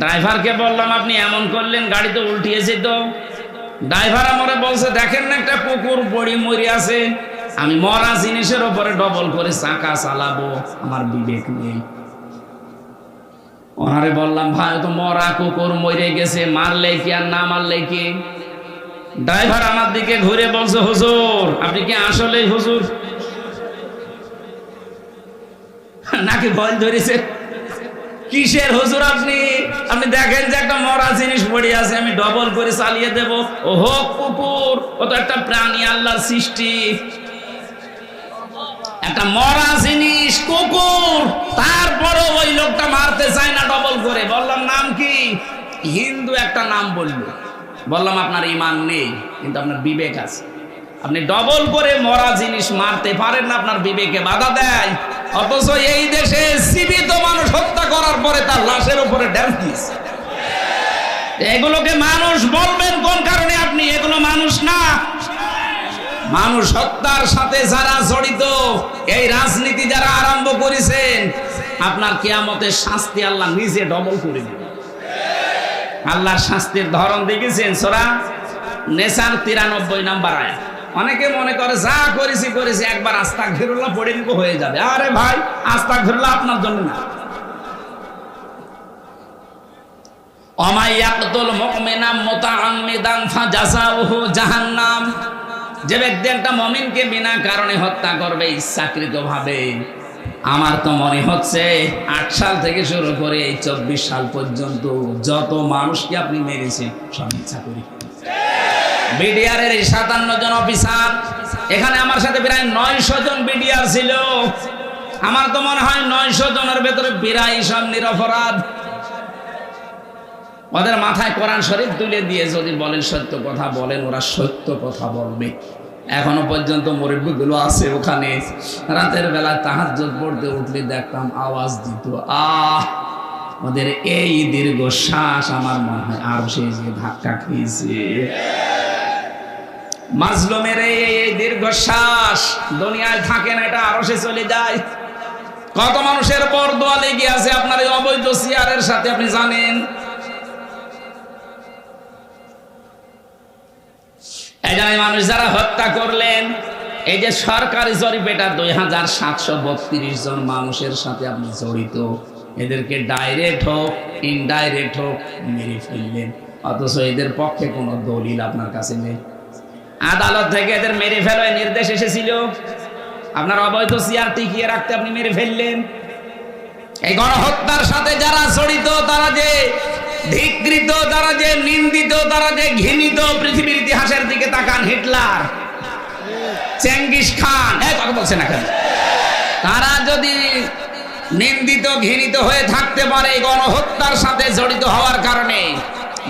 ড্রাইভারকে বললাম আপনি এমন করলেন, গাড়ি তো উল্টিয়েছে। তো ড্রাইভার আমারে বলছে দেখেন না একটা কুকুর পড়ে মরি আছে, আমি মরা জিনিসের উপরে ডবল করে চাকা চালাবো, আমার বিবেক নেই। ওনারে বললাম ভাই তো মরা কুকুর মরে গেছে, মারলে কি আর না মারলে কি? ড্রাইভার আমার দিকে ঘুরে বলছে হুজুর আপনি কি আসলেই হুজুর নাকি ভয় ধরেছে? কিসের হুজুর আপনি? আপনি দেখেন যে একটা মরা জিনিস পড়ে আছে, আমি ডবল করে চালিয়ে দেব। ও হোক কুকুর, ও তো একটা প্রাণী, আল্লাহর সৃষ্টি, একটা মরা জিনিস কুকুর, তারপরে ওই লোকটা মারতে চায় না ডবল করে। বললাম নাম কি? হিন্দু একটা নাম বললো। বললাম আপনার ঈমান নেই, কিন্তু আপনার বিবেক আছে। আপনি ডবল করে মরা জিনিস মারতে পারেন না, আপনার বিবেকে বাধা দেয়। অথচ এই দেশে জীবিত মানুষ হত্যা করার পরে তার লাশের উপরে ড্যান্স দিয়েছে। এগুলোকে মানুষ বলবেন কোন কারণে? আপনি এগুলো মানুষ না। মানুষ হত্যার সাথে যারা জড়িত, এই রাজনীতি যারা আরম্ভ করেছেন, আপনার কিয়ামতের শাস্তি আল্লাহ নিজে ডবল করে দেবেন। আল্লাহর শাস্তির ধরন দেখেছেন সূরা নেসার 93 নম্বর আয়াত। অনেকে মনে করে যা করেছি করেছি, একবার আস্তাগফিরুল্লাহ পড়ে নিব হয়ে যাবে। আরে ভাই, আস্তাগফিরুল্লাহ আপনার জন্য না। ওয়া ইয়াকতুল মুমিনা মুতাআম্মিদান ফাজাযাউহু জাহান্নাম। যে ব্যক্তি একটা মুমিনকে বিনা কারণে হত্যা করবে ইচ্ছাকৃতভাবে, আমার তো মনে হচ্ছে 8 সাল থেকে শুরু করে এই 24 সাল পর্যন্ত যত মানুষকে আপনি মেরেছেন সব ইচ্ছা করি। বিডিআর এর 57 জন অফিসার, এখানে আমার সাথে প্রায় 900 জন বিডিআর ছিল। আমার তো মনে হয় 900 জনের ভেতরে 82 সব নিরপরাধ। ওদের মাথায় কোরআন শরীফ তুলে দিয়ে যদি বলেন সত্য কথা বলেন, ওরা সত্য কথা বলবে। এখনো পর্যন্ত মুরব্বিগুলো আছে ওখানে, রাতের বেলা তাহাজ্জুদ পড়তে উঠলে দেখতাম আওয়াজ দিত। ওদের এই দীর্ঘ শ্বাস আমার মনে হয় আর সে যে ধাক্কা খেয়েছে। মাজলুমের এই দীর্ঘশ্বাস দুনিয়ায় থাকে না, এটা আরো সে চলে যায়। কত মানুষের বরদোয়া লেগে আছে আপনার এই অবৈধ সিয়ারের সাথে, আপনি জানেন। এই যে মানুষ যারা হত্যা করলেন, এই যে সরকারি জরিপেটা 2732 জন মানুষের সাথে আপনি জড়িত, এদেরকে ডাইরেক্ট হোক ইনডাইরেক্ট হোক মেরে ফেললেন, অথচ এদের পক্ষে কোনো দলিল আপনার কাছে নেই। আদালত থেকে এদের মেরে ফেলার নির্দেশ এসেছিল, আপনার অবৈধ সিয়ার টিকিয়ে রাখতে আপনি মেরে ফেললেন। এই গণহত্যার সাথে যারা জড়িত, তারা যে ধিক্কৃত, তারা যে নিন্দিত, তারা যে ঘৃণিত, পৃথিবীর ইতিহাসের দিকে তাকান, হিটলার, চেঙ্গিস খান, কথা বলছেন না কেন? তারা যদি নিন্দিত ঘৃণিত হয়ে থাকতে পারে গণহত্যার সাথে জড়িত হওয়ার কারণে,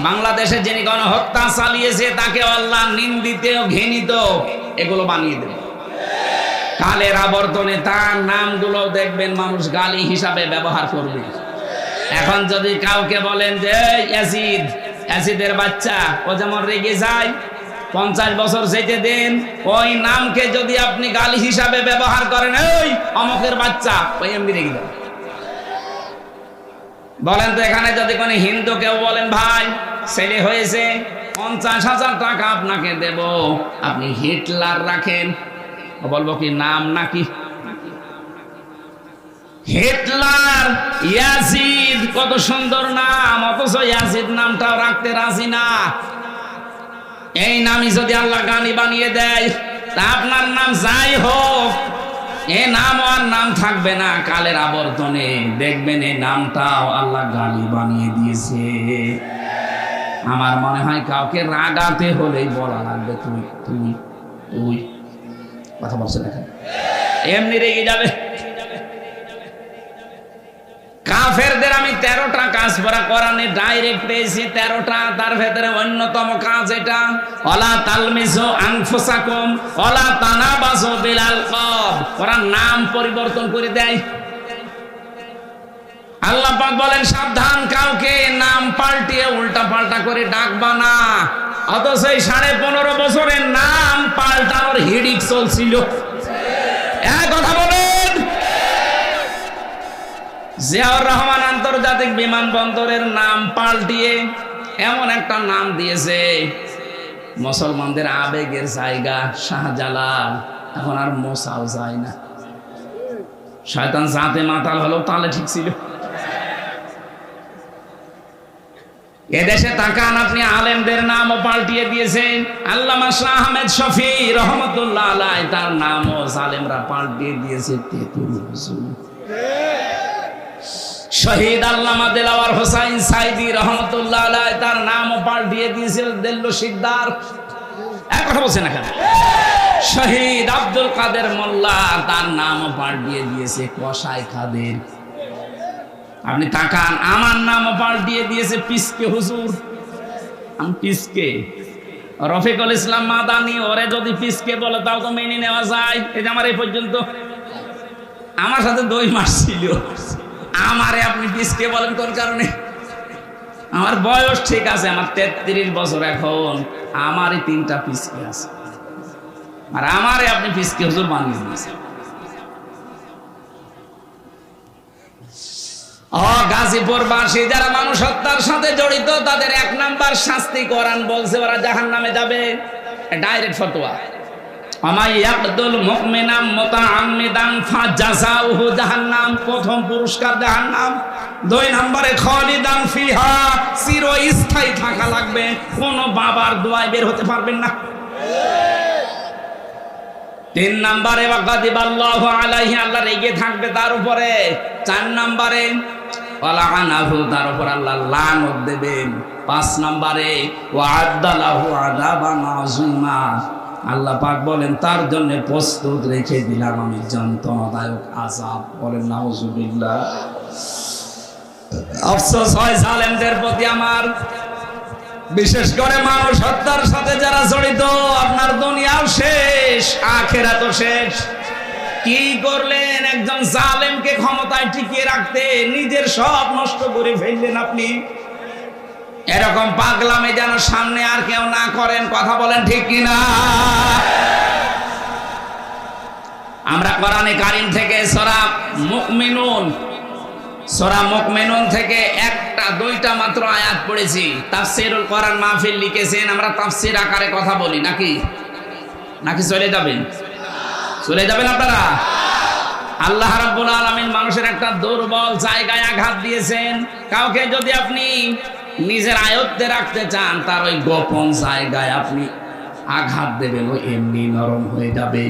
বাংলাদেশে যিনি গণহত্যা চালিয়েছে তাকে আল্লাহ নিন্দিত ঘৃণিত এগুলো বানিয়ে দেবে। কালের আবর্তনে তার নামগুলো দেখবেন মানুষ গালি হিসাবে ব্যবহার করবে। এখন যদি কাউকে বলেন যে অ্যাসিদের বাচ্চা, ও যেমন রেগে যায়, 50 বছর যেতে দেন, ওই নামকে যদি আপনি গালি হিসাবে ব্যবহার করেন, ওই অমকের বাচ্চা, ওই এমনি রেগে যাবে। বলেন তো এখানে যদি কোনো হিন্দু কেউ বলেন ভাই ছেলে হয়েছে 50,000 টাকা আপনাকে দেব, আপনি হিটলার রাখেন, বলবো কি নাম নাকি? হিটলার, ইয়াজিদ, কত সুন্দর নাম, অথচ ইয়াজিদ নামটাও রাখতে রাজি না। এই নামই যদি আল্লাহ গানি বানিয়ে দেয়, তা আপনার নাম যাই হোক, এ নাম আর নাম থাকবে না, কালের আবর্তনে দেখবেন এই নামটাও আল্লাহ গালি বানিয়ে দিয়েছে। আমার মনে হয় কাউকে রাগাতে হলেই বলা লাগবে তুই তুই তুই, কথা বলছে দেখেন, এমনি রেগে যাবে। কাফেরদের আমি 13টা কাজ পড়া কোরআনে ডাইরেক্ট পেয়েছি, 13টা। তার ভেতরে অন্যতম কাজ এটা, ওয়ালা তালমিজু আনফুসাকুম ওয়ালা তানাবাজু বিল আলকাব। ওরা নাম পরিবর্তন করে দেয়। আল্লাহ পাক বলেন সাবধান, কাউকে নাম পাল্টিয়ে উল্টা পাল্টা করে ডাকবা না। অথচ এই 15.5 বছরের নাম পাল্টানোর হিড়িক চলছিল। এক কথা বলেন, জিয়াউর রহমান আন্তর্জাতিক বিমানবন্দরের নাম পাল্টিয়ে এমন একটা নাম দিয়েছে, মুসলমানদের আবেগের জায়গা শাহজালাল, এখন আর মোসাও যায় না। শয়তান জাতে মাতাল হলো, তাহলে ঠিক ছিল। এদেশে তাকান আপনি, আলেমদের নামও পাল্টিয়ে দিয়েছেন। আল্লামা শাহ আহমেদ শফি রহমতুল্লাহ আলাইহি, তার নামও জালেমরা পাল্টিয়ে দিয়েছে তেতুল হুজুর। শহীদ আল্লামা দেলাওয়ার হোসাইন সাইদি রহমতুল্লাহ আলাইহি, তার নামও পাল্টিয়ে দিয়েছিল দেল্লো শিকদার। এক কথা বলছেন না কেন? শহীদ আব্দুল কাদের মোল্লা, তার নামও পাল্টিয়ে দিয়েছে কসাই খাদের। আপনি তাকান, আমার নামও পাল্টিয়ে দিয়েছে পিসকে হুজুর। আমি পিসকে, রফিকুল ইসলাম মাদানি, ওরে যদি পিসকে বলে তাও তো মেনে নেওয়া যায়। এই যে আমার এই পর্যন্ত আমার সাথে 2 মাস ছিল, আমারে আপনি পিসকে বলেন কোন কারণে? আমার বয়স ঠিক আছে, আমার 33 বছর এখন, আমারই 3টা পিসকে আছে, আর আমারে আপনি পিসকে হুজুর বানিয়ে দিয়েছেন। গাজীপুরবাসী যারা মানুষ হত্যার সাথে জড়িত, তাদের 1 নাম্বার শাস্তি কোরআন বলছে, ওরা জাহান্নামে যাবে। ডাইরেক্ট ফতোয়া, আমাই ইয়াকদুল মুমিনাম মুতাআম্মিদান ফাজাযাউহু জাহান্নাম। প্রথম পুরস্কার জাহান্নাম। 2 নম্বরে খালিদান ফিহা, চিরস্থায়ী থাকা লাগবে, কোন বাবার দোয়ায় বের হতে পারবেন না। 3 নম্বরে ওয়াগাদিবাল্লাহু আলাইহি, আল্লাহ রেগে থাকবে তার উপরে। 4 নম্বরে ওয়ালাআনাহু, তার উপর আল্লাহ লানত দেবেন। 5 নম্বরে ওয়াআদ্দালাহু আযাবান আযীমা, আল্লাহ পাক বলেন তার জন্য প্রস্তুত রেখে দিলাম আমি যন্ত্রণাদায়ক আযাব। বলেন নাউযুবিল্লাহ। আফসোস হয় জালেমদের প্রতি আমার, বিশেষ করে মানুষ হত্যার সাথে যারা জড়িত। আপনার দুনিয়াও শেষ, আখিরাতও শেষ। কি করলেন? একজন জালেমকে ক্ষমতায় টিকিয়ে রাখতে নিজের সব নষ্ট করে ফেললেন আপনি। এরকম পাগলামে যেন সামনে আর কেউ না করেন। কথা বলেন ঠিক কিনা? আমরা কোরআনে কারীম থেকে সূরা মুমিনুন থেকে 1টা-2টা মাত্র আয়াত পড়েছি। তাফসীরুল কোরআন মাহফিল লিখেছেন, আমরা তাফসীর আকারে কথা বলি নাকি চলে যাবেন আপনারা? আল্লাহ রাব্বুল আলামিন মানুষের একটা দুর্বল জায়গায় আঘাত দিয়েছেন। কাউকে যদি আপনি নিজের আয়ত্তে রাখতে চান, তার ওই গোপন জায়গায় আপনি আঘাত দেবেন, ও এমনি নরম হয়ে যাবে।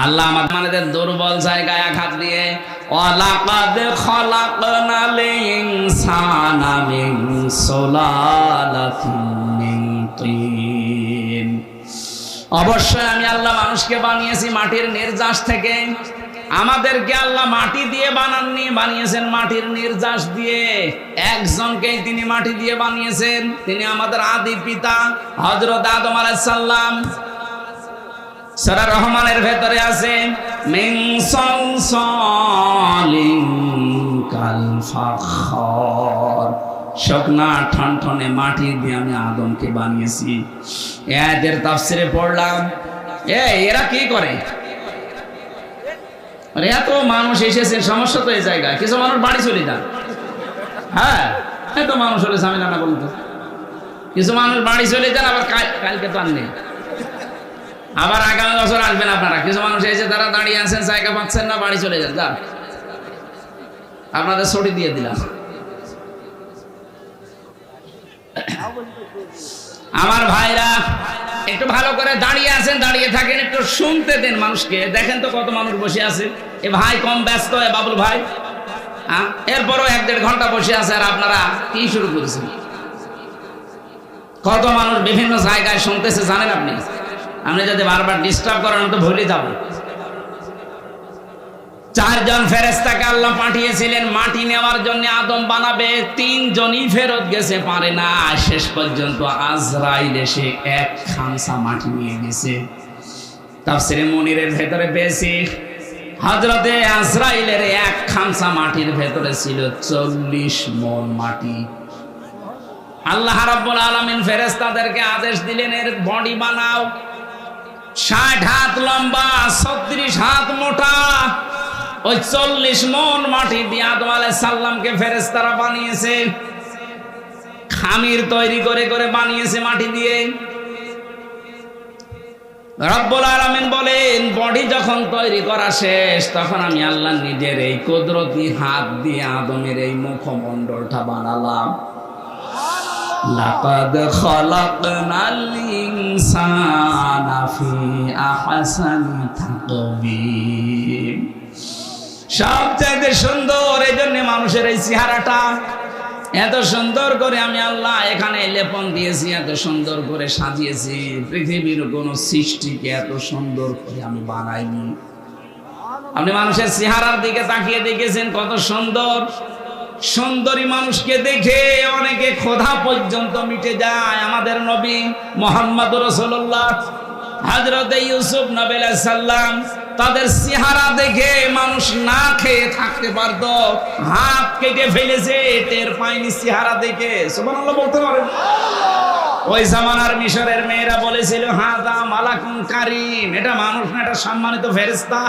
আল্লাহ আমাদের দুর্বল জায়গায় আঘাত দিয়ে, ওয়ালাকাদ খালাকনাল ইনসানা মিন সুলালাতিন মিন তিন, অবশ্যই আমি আল্লাহ মানুষকে বানিয়েছি মাটির নির্যাস থেকে। আমাদেরকে আল্লাহ মাটি দিয়ে বানাননি, বানিয়েছেন মাটির নির্যাস দিয়ে। একজনকেই তিনি মাটি দিয়ে বানিয়েছেন, তিনি আমাদের আদি পিতা হযরত আদম আলাইহিস সালাম। সূরা রহমানের ভেতরে আছে মিন সালসালিন কাল ফাখর, শুকনা ঠনঠনে মাটি দিয়ে আমি আদমকে বানিয়েছি। এদের তাফসীরে পড়লাম, এরা কি করে? এত মানুষ এসেছে, সমস্যা তো এই জায়গায়। কিছু মানুষ বাড়ি চলে যান। হ্যাঁ, এত মানুষ হলে ঝামেলা না বলতো। কিছু মানুষ বাড়ি চলে যান, আবার কালকে তো আনলেন, আবার আগামী বছর আসবেন আপনারা। কিছু মানুষ এসে তারা দাঁড়িয়ে আছেন, জায়গা পাচ্ছেন না, বাড়ি চলে যান। যান, আপনাদের ছুটি দিয়ে দিলাম। আমার ভাইরা একটু ভালো করে দাঁড়িয়ে আছেন, দাঁড়িয়ে থাকেন, একটু শুনতে দেন মানুষকে। দেখেন তো কত মানুষ বসে আছে। এ ভাই কম ব্যস্ত, বাবুল ভাই এরপরও 1-1.5 ঘন্টা বসে আছে, আর আপনারা কি শুরু করেছেন? কত মানুষ বিভিন্ন জায়গায় শুনতেছে জানেন আপনি? আপনি যদি বারবার ডিস্টার্ব করেন তো ভুলে যাব। 4 জন ফেরেশতাকে আল্লাহ পাঠিয়েছিলেন মাটি নেওয়ার জন্য, আদম বানাবে। 3 জনই ফেরত গেছে, পারে না। শেষ পর্যন্ত আজরাইল এসে 1 খামসা মাটি নিয়ে গেছে। তাফসীরে মুনিরের ভেতরে পেয়েছি হযরতে আজরাইলের 1 খামসা মাটির ভেতরে ছিল 40 মণ মাটি। আল্লাহ রাব্বুল আলামিন ফেরেশতাদেরকে আদেশ দিলেন, এর বডি বানাও। 60 হাত লম্বা, 36 হাত মোটা। ওই 40 মণ মাটি দিয়ে আদম আলাইহিস সালামকে ফেরেশতারা বানিয়েছে। খামির তৈরি করে করে বানিয়েছে মাটি দিয়ে। রব্বুল আলামিন বলেন, বডি যখন তৈরি করা শেষ, তখন আমি আল্লাহ নিজের এই কুদরতি হাত দিয়ে আদমের এই মুখমণ্ডলটা বানালাম। লাকাদ খালাকনাল ইনসানা ফি আহসানি তাকবীর। সবচেয়ে সুন্দর, এই জন্য মানুষের এই চেহারাটা এত সুন্দর করে আমি আল্লাহ এখানে লেপন দিয়েছি, এত সুন্দর করে সাজিয়েছি। পৃথিবীর কোন সৃষ্টিকে এত সুন্দর করে আমি বানাইনি। আপনি মানুষের চেহারার দিকে তাকিয়ে দেখেছেন কত সুন্দর? সুন্দরী মানুষকে দেখে অনেকে ক্ষুধা পর্যন্ত মিটে যায়। আমাদের নবী মুহাম্মদ রাসূলুল্লাহ হযরতে ইউসুফ নবী আলাইহিস সালাম, তাদের চেহারা দেখে মানুষ না খেয়ে থাকতে পারতো। হাত কেটে ফেলেছে, টের পায়নি চেহারা দেখে। সুবহানাল্লাহ বলতে পারেন? ওই জামানার মিশরের মেয়েরা বলেছিল, হাদা মালাকুন কারীম, এটা মানুষ না, এটা সম্মানিত ফেরেশতা।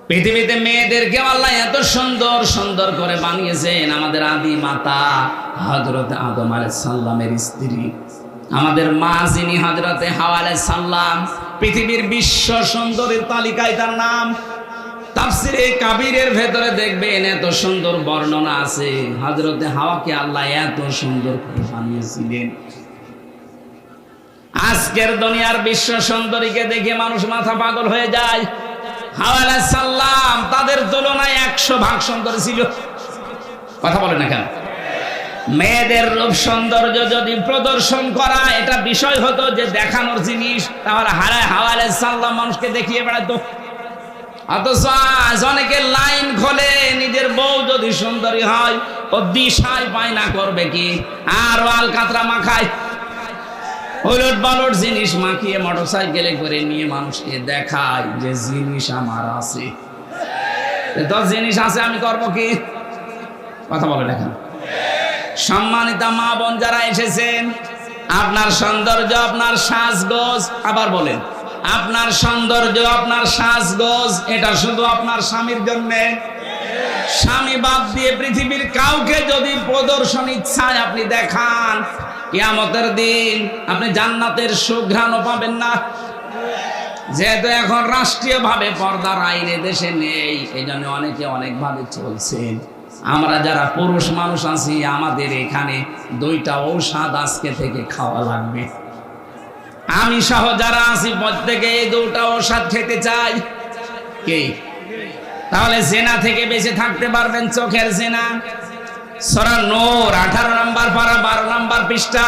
পৃথিবীতে মেয়েদেরকে আল্লাহ এত সুন্দর সুন্দর করে বানিয়েছেন। আমাদের আদি মাতা হযরত আদম আলাইহিস সালামের স্ত্রী, আমাদের মা যিনি হযরতে হাওয়া আলাইহিস সালাম, পৃথিবীর বিশ্ব সুন্দরীর তালিকায় তার নাম। তাফসীরে কাবীরের ভেতরে দেখবেন এত সুন্দর বর্ণনা আছে। হযরতে হাওয়াকে আল্লাহ এত সুন্দর করে বানিয়েছিলেন। আজকের দুনিয়ার বিশ্ব সুন্দরীকে দেখে মানুষ মাথা পাগল হয়ে যায়। হাওয়া আলাইহিস সালাম তাদের তুলনায় 100 ভাগ সুন্দর ছিল। কথা বলে না কেন? মেয়েদের রূপ সৌন্দর্য যদি প্রদর্শন করা এটা বিষয় হতো, যে দেখানোর জিনিস, তাহলে হাওয়া আলাইহিস সালাম মানুষকে দেখিয়ে বেড়াতো। অথচ আজ অনেকে লাইন খোলে, নিজের বউ যদি সুন্দরী হয় ও দিশায় বায়না করবে কি, আর আল কাতরা মাখায়, উলট পালট জিনিস মাখিয়ে মোটরসাইকেলে করে নিয়ে মানুষকে দেখায় যে জিনিস আমার আছে। তো জিনিস আছে, আমি করবো কি? কথা বলে দেখেন। সম্মানিতা মা বোন যারা এসেছেন, আপনার সৌন্দর্য, আপনার সাজগোজ, আবার বলেন, আপনার সৌন্দর্য, আপনার সাজগোজ, এটা শুধু আপনার স্বামীর জন্য। স্বামী বাদ দিয়ে পৃথিবীর কাউকে যদি প্রদর্শন ইচ্ছায় আপনি দেখান, কিয়ামতের দিন আপনি জান্নাতের সুঘ্রাণও পাবেন না। যেহেতু এখন রাষ্ট্রীয়ভাবে পর্দার আইনে দেশে নেই, এই জন্য অনেকে অনেকভাবে চলছে। আমরা যারা পুরুষ মানুষ আছি, আমাদের এখানে 2টা ঔষধ আজকে থেকে খাওয়া লাগবে। আমি সহ যারা আছি প্রত্যেকে এই 2টা ঔষধ খেতে চাই। কে? তাহলে জেনা থেকে বেঁচে থাকতে পারবেন। চোখের জেনা, সূরা নূর 18 নম্বর পারা 12 নম্বর পৃষ্ঠা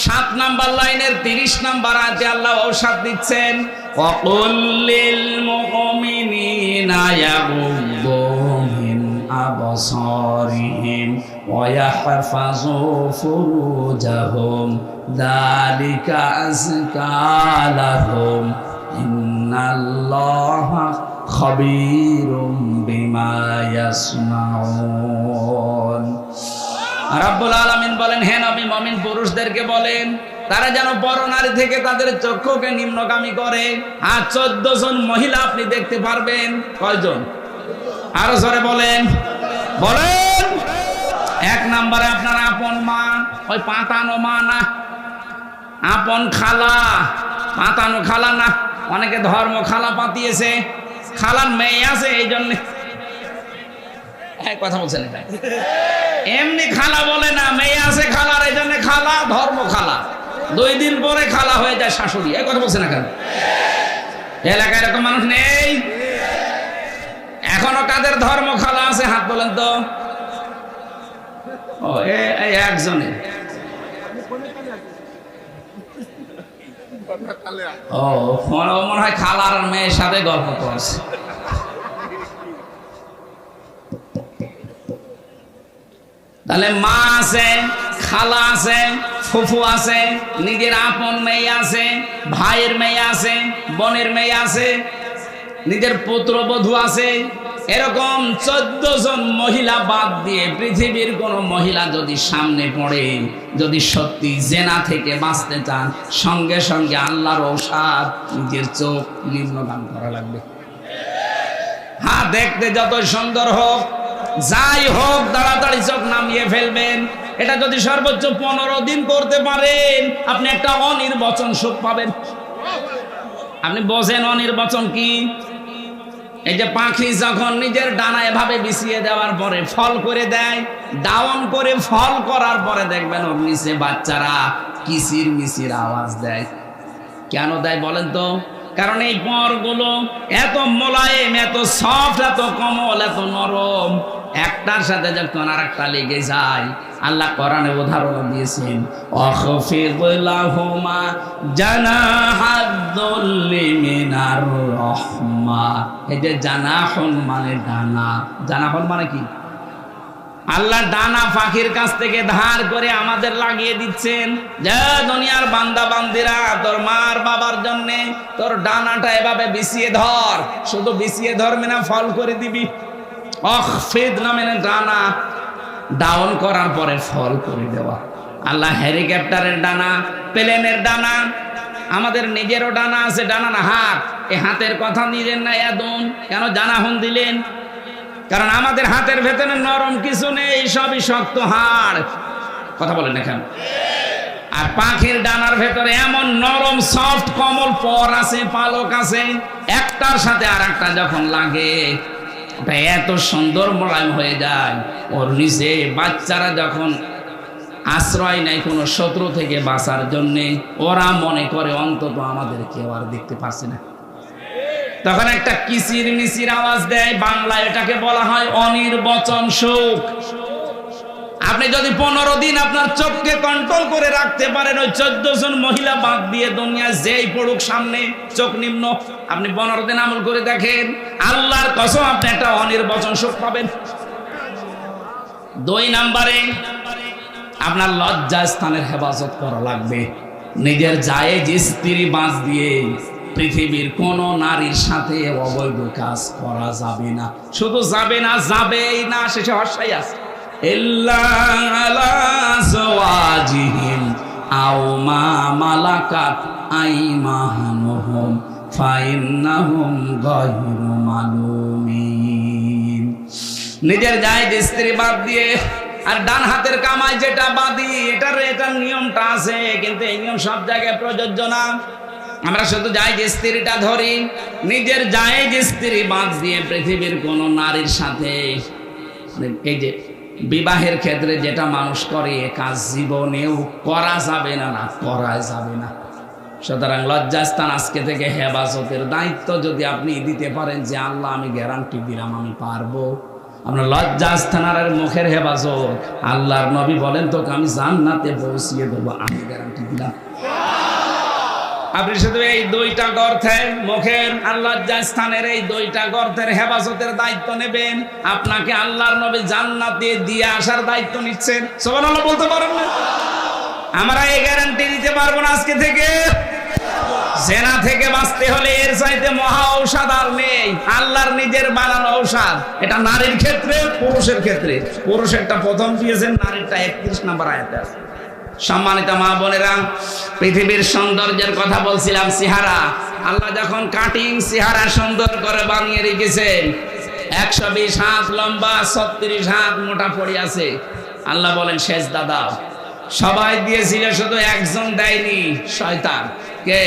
7 নম্বর লাইনের 30 নম্বর আয়াতে আল্লাহ ঔষধ দিচ্ছেন, ওয়াকুল লিল মুমিনিনা ইয়াগুদ্দু মিন আবসারিহিম ওয়া ইয়াহফাযু ফুরুজাহুম যালিকা আযকা লাহুম ইন্নাল্লাহা খাবীরুম বিমা ইয়াসমাউন। রাব্বুল আলামিন বলেন, হে নবী মুমিন পুরুষদেরকে বলেন, তারা যেন পরনারী থেকে তাদের চক্ষুকে নিম্নগামী করে। আর 14 জন মহিলা আপনি দেখতে পারবেন। কয়জন? আরো জোরে বলেন, বলেন। 1 নম্বরে আপনার আপন মা, ওই পাতানো মা না, আপন খালা, পাতানো খালা না। অনেকে ধর্ম খালা পাতিয়েছে, খালার মেয়ে আছে এই জন্য কথা বলছেন। এটা এমনি খালা বলে না, মেয়ে আছে খালার, এই জন্য খালা, ধর্ম খালা। 2 দিন পরে খালা হয়ে যায় শাশুড়ি। এই কথা বলছে না কেন? এলাকায় এরকম মানুষ নেই? এখনো কাদের ধর্ম খালা আছে হাত বলেন তো? ও এই একজনের। ও মনে হয় খালার মেয়ের সাথে গল্প করছে। তাহলে মা আছে, খালা আছে, ফুফু আছে, নিজের আপন মেয়ে আছে, ভাইয়ের মেয়ে আছে, বোনের মেয়ে আছে, নিজের পুত্রবধূ আছে। এরকম 14 জন মহিলা বাদ দিয়ে পৃথিবীর কোন মহিলা যদি সামনে পড়ে, যদি সত্যি জেনা থেকে বাঁচতে চান, সঙ্গে সঙ্গে আল্লাহর ঔষধ নিজের চোখ নিম্নগান করা লাগবে। হ্যাঁ, দেখতে যত সুন্দর হোক, যাই হোক, তাড়াতাড়ি চোখ নামিয়ে ফেলবেন। এটা যদি সর্বোচ্চ 15 দিন করতে পারেন, আপনি একটা অনির্বচন সুখ পাবেন। আপনি বোঝেন অনির্বচন কি? এই যে পাখি যখন নিজের ডানা এভাবে বিছিয়ে দেওয়ার পরে ফল করে দেয়, ডাউন করে ফল করার পরে দেখবেন ওর নিচে বাচ্চারা কিচির মিচির আওয়াজ দেয়। কেন দেয় বলেন তো? কারণ এই পরগুলো এত মোলায়েম, এত সফট, এত কোমল, এত নরম, একটার সাথে যখন আরেকটা লেগে যায়, আল্লাহ কোরআনে উদাহরণ দিয়েছেন, অখফিদ লাহুমা জানাহাদ-দুল্লি মিনার রাহমা। এই যে জানাহুন মানে ডানা, জানাহুন মানে কি? আল্লাহ ডানা পাখির কাছ থেকে ধার করে আমাদের লাগিয়ে দিচ্ছেন, যে দুনিয়ার বান্দা বান্দিরা, তোর মার বাবার জন্য তোর ডানাটা এভাবে বিছিয়ে ধর। শুধু বিছিয়ে ধরবে না, ফল করে দিবি। অখফিদ না মানে ডানা ডাউন করার পরে ফল করে দেওয়া। আল্লাহ হেলিকপ্টারের ডানা, প্লেনের ডানা, আমাদের নিজেরও ডানা আছে। ডানা না হাত, এই হাতের কথা নিলেন না এদন, কেন জানাহুন দিলেন? কারণ আমাদের হাতের ভেতরে নরম কিছু নেই, সবই শক্ত হাড়। কথা বলেন না কেন? আর পাখির ডানার ভেতরে এমন নরম সফট কোমল পর আছে, পালক আছে, একটার সাথে আর একটা যখন লাগে ওটা এত সুন্দর মোলায়েম হয়ে যায়। ওর নিচে বাচ্চারা যখন আশ্রয় নেয় কোনো শত্রু থেকে বাঁচার জন্যে, ওরা মনে করে অন্তত আমাদের কেউ আর দেখতে পাচ্ছে না, তখন একটা কিচির মিচির আওয়াজ দেয়। বাংলায় এটাকে বলা হয় অনির্বচন সুখ। আপনি যদি 15 দিন আপনার চোখকে কন্ট্রোল করে রাখতে পারেন, ওই 14 জন মহিলা বাদ দিয়ে দুনিয়া যেই পড়ুক সামনে, চোখ নিম্ন, আপনি 15 দিন আমল করে দেখেন, আল্লাহর কসম আপনি একটা অনির্বচন সুখ পাবেন। 2 নম্বরে আপনার লজ্জা স্থানের হেফাজত করা লাগবে। নিজের জায়েজ স্ত্রী বাদ দিয়ে পৃথিবীর কোন নারীর সাথে অবৈধ কাজ করা যাবে না। শুধু যাবে না, যাবেই না, শেষে হর্ষাই আছে, ইল্লা আলা যাওয়াজিহিম আও মা মালাকাত আইমানুহুম ফাইন্নাহুম গায়রু মালুমিন। নিজের জায়েজ স্ত্রী বাদ দিয়ে আর ডান হাতের কামাই যেটা বাদি, এটার নিয়মটা আছে, কিন্তু এই নিয়ম সব জায়গায় প্রযোজ্য না। আমরা শুধু জায়েজ স্ত্রীটা ধরি, নিজের জায়েজ স্ত্রী বাদ দিয়ে পৃথিবীর কোন নারীর সাথে, এই যে বিবাহের ক্ষেত্রে যেটা মানুষ করে, এ কাজ জীবনেও করা যাবে না, না করা যাবে না। সুতরাং লজ্জাস্থান আজকে থেকে হেফাজতের দায়িত্ব যদি আপনি দিতে পারেন, যে আল্লাহ আমি গ্যারান্টি দিলাম আমি পারবো, আপনার লজ্জাস্থানের মুখের হেফাজত, আল্লাহর নবী বলেন তোকে আমি জান্নাতে পৌঁছিয়ে দেবো, আমি গ্যারান্টি দিলাম। আপনি শুধু এই 2টা গর্তের মুখের আর লজ্জাস্থানের এই 2টা গর্তের হেফাজতের দায়িত্ব নেবেন, আপনাকে আল্লাহর নবী জান্নাতে দিয়ে আসার দায়িত্ব নিচ্ছেন। সুবহানাল্লাহ বলতে পারেন না? আমরা এই গ্যারান্টি দিতে পারবো না আজকে থেকে। জেনা থেকে বাঁচতে হলে এর চাইতে মহা ঔষধ আর নেই, আল্লাহর নিজের বানানো ঔষধ। এটা নারীর ক্ষেত্রে, পুরুষের ক্ষেত্রে। পুরুষেরটা প্রথম দিয়েছেন, নারীরটা 31 নম্বর আয়াতে আছে। সম্মানিত মা বোনেরা, পৃথিবীর সৌন্দর্যের কথা বলছিলাম, চেহারা। আল্লাহ যখন কাটিং চেহারা সুন্দর করে বানিয়ে রেখেছেন, 120 হাত লম্বা, 36 হাত মোটা পড়ে আছে, আল্লাহ বলেন সেজদা দাও। সবাই দিয়েছিল, শুধু একজন দেয়নি, শয়তান। কে?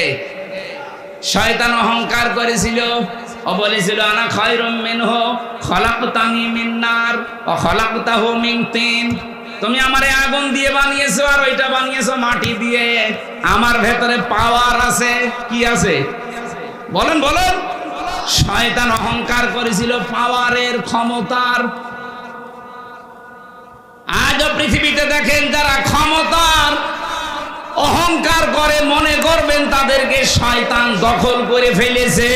শয়তান অহংকার করেছিল, ও বলেছিল আনা খায়রুম মিনহু খলাকতানি মিন নার ওয়া খলাকতাহু মিন তিন। তুমি আমারে আগুন দিয়ে বানিয়েছো আর ওইটা বানিয়েছো মাটি দিয়ে। আমার ভেতরে পাওয়ার আছে। কি আছে বলেন বলেন? শয়তান অহংকার করেছিল পাওয়ারের, ক্ষমতার। আজও পৃথিবীতে দেখেন যারা ক্ষমতার অহংকার করে, মনে করবেন তাদেরকে শয়তান দখল করে ফেলেছে।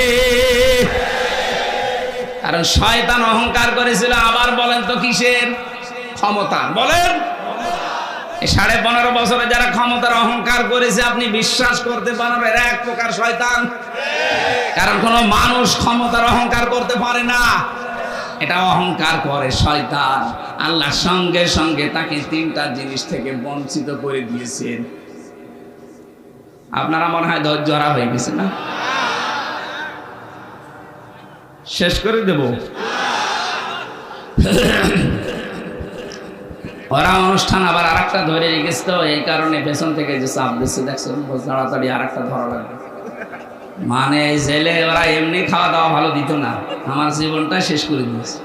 কারণ শয়তান অহংকার করেছিল। আবার বলেন তো কিসের? ক্ষমতা। বলেন 15.5 বছরে যারা ক্ষমতার অহংকার করেছে, আপনি বিশ্বাস করতে পারেন এরা এক প্রকার শয়তান। কারণ কোন মানুষ ক্ষমতার অহংকার করতে পারে না, এটা অহংকার করে শয়তান। আল্লাহ সঙ্গে সঙ্গে তাকে 3টা জিনিস থেকে বঞ্চিত করে দিয়েছেন। আপনারা মনে হয় ধৈর্য হারা হয়ে গেছে না? শেষ করে দেব। ওরা অনুষ্ঠান আবার আরেকটা ধরে রেখেছে, তো এই কারণে পেছন থেকে যে চাপ দিচ্ছে দেখছেন, তাড়াতাড়ি আরেকটা ধরা লাগবে। মানে এই জেলে ওরা এমনি খাওয়া দাওয়া ভালো দিত না, আমার জীবনটা শেষ করে দিয়েছে।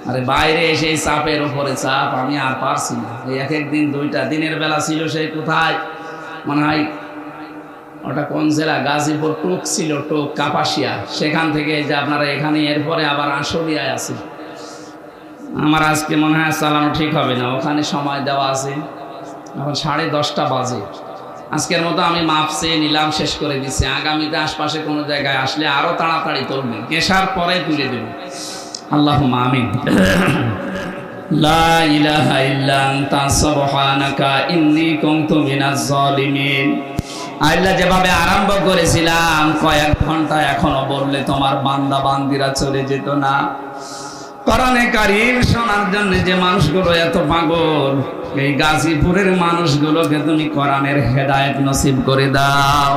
আরে বাইরে এসে এই চাপের ওপরে চাপ, আমি আর পারছি না। এই এক একদিন 2টা দিনের বেলা ছিল সেই কোথায় মনে হয় ওটা কোন জেলা, গাজীপুর টোক ছিল, টোক কাপাসিয়া, সেখান থেকে যে আপনারা এখানে, এরপরে আবার আশুলিয়ায় আছে। আমার আজকে মনে হয় চালানো ঠিক হবে না, ওখানে সময় দেওয়া আছে। এখন 10:30 বাজে। আজকের মতো আমি মাপ চেয়ে নিলাম, শেষ করে দিচ্ছি। আগামীতে আশপাশে কোনো জায়গায় আসলে আরো তাড়াতাড়ি তুলবে, কেশার পরে তুলে দেব। আল্লাহুম্মা আমিন। লা ইলাহা ইল্লা আনতা সুবহানাকা ইন্নী কুনতু মিনাজ জালিমিন। আল্লাহ যেভাবে আরম্ভ করেছিলাম, কয়েক ঘন্টা এখনো বললে তোমার বান্দা বান্দিরা চলে যেত না। কোরআনে কারীম শোনার জন্য যে মানুষগুলো এত পাগল, এই গাজীপুরের মানুষগুলোকে তুমি কোরআনের হেদায়েত নসিব করে দাও।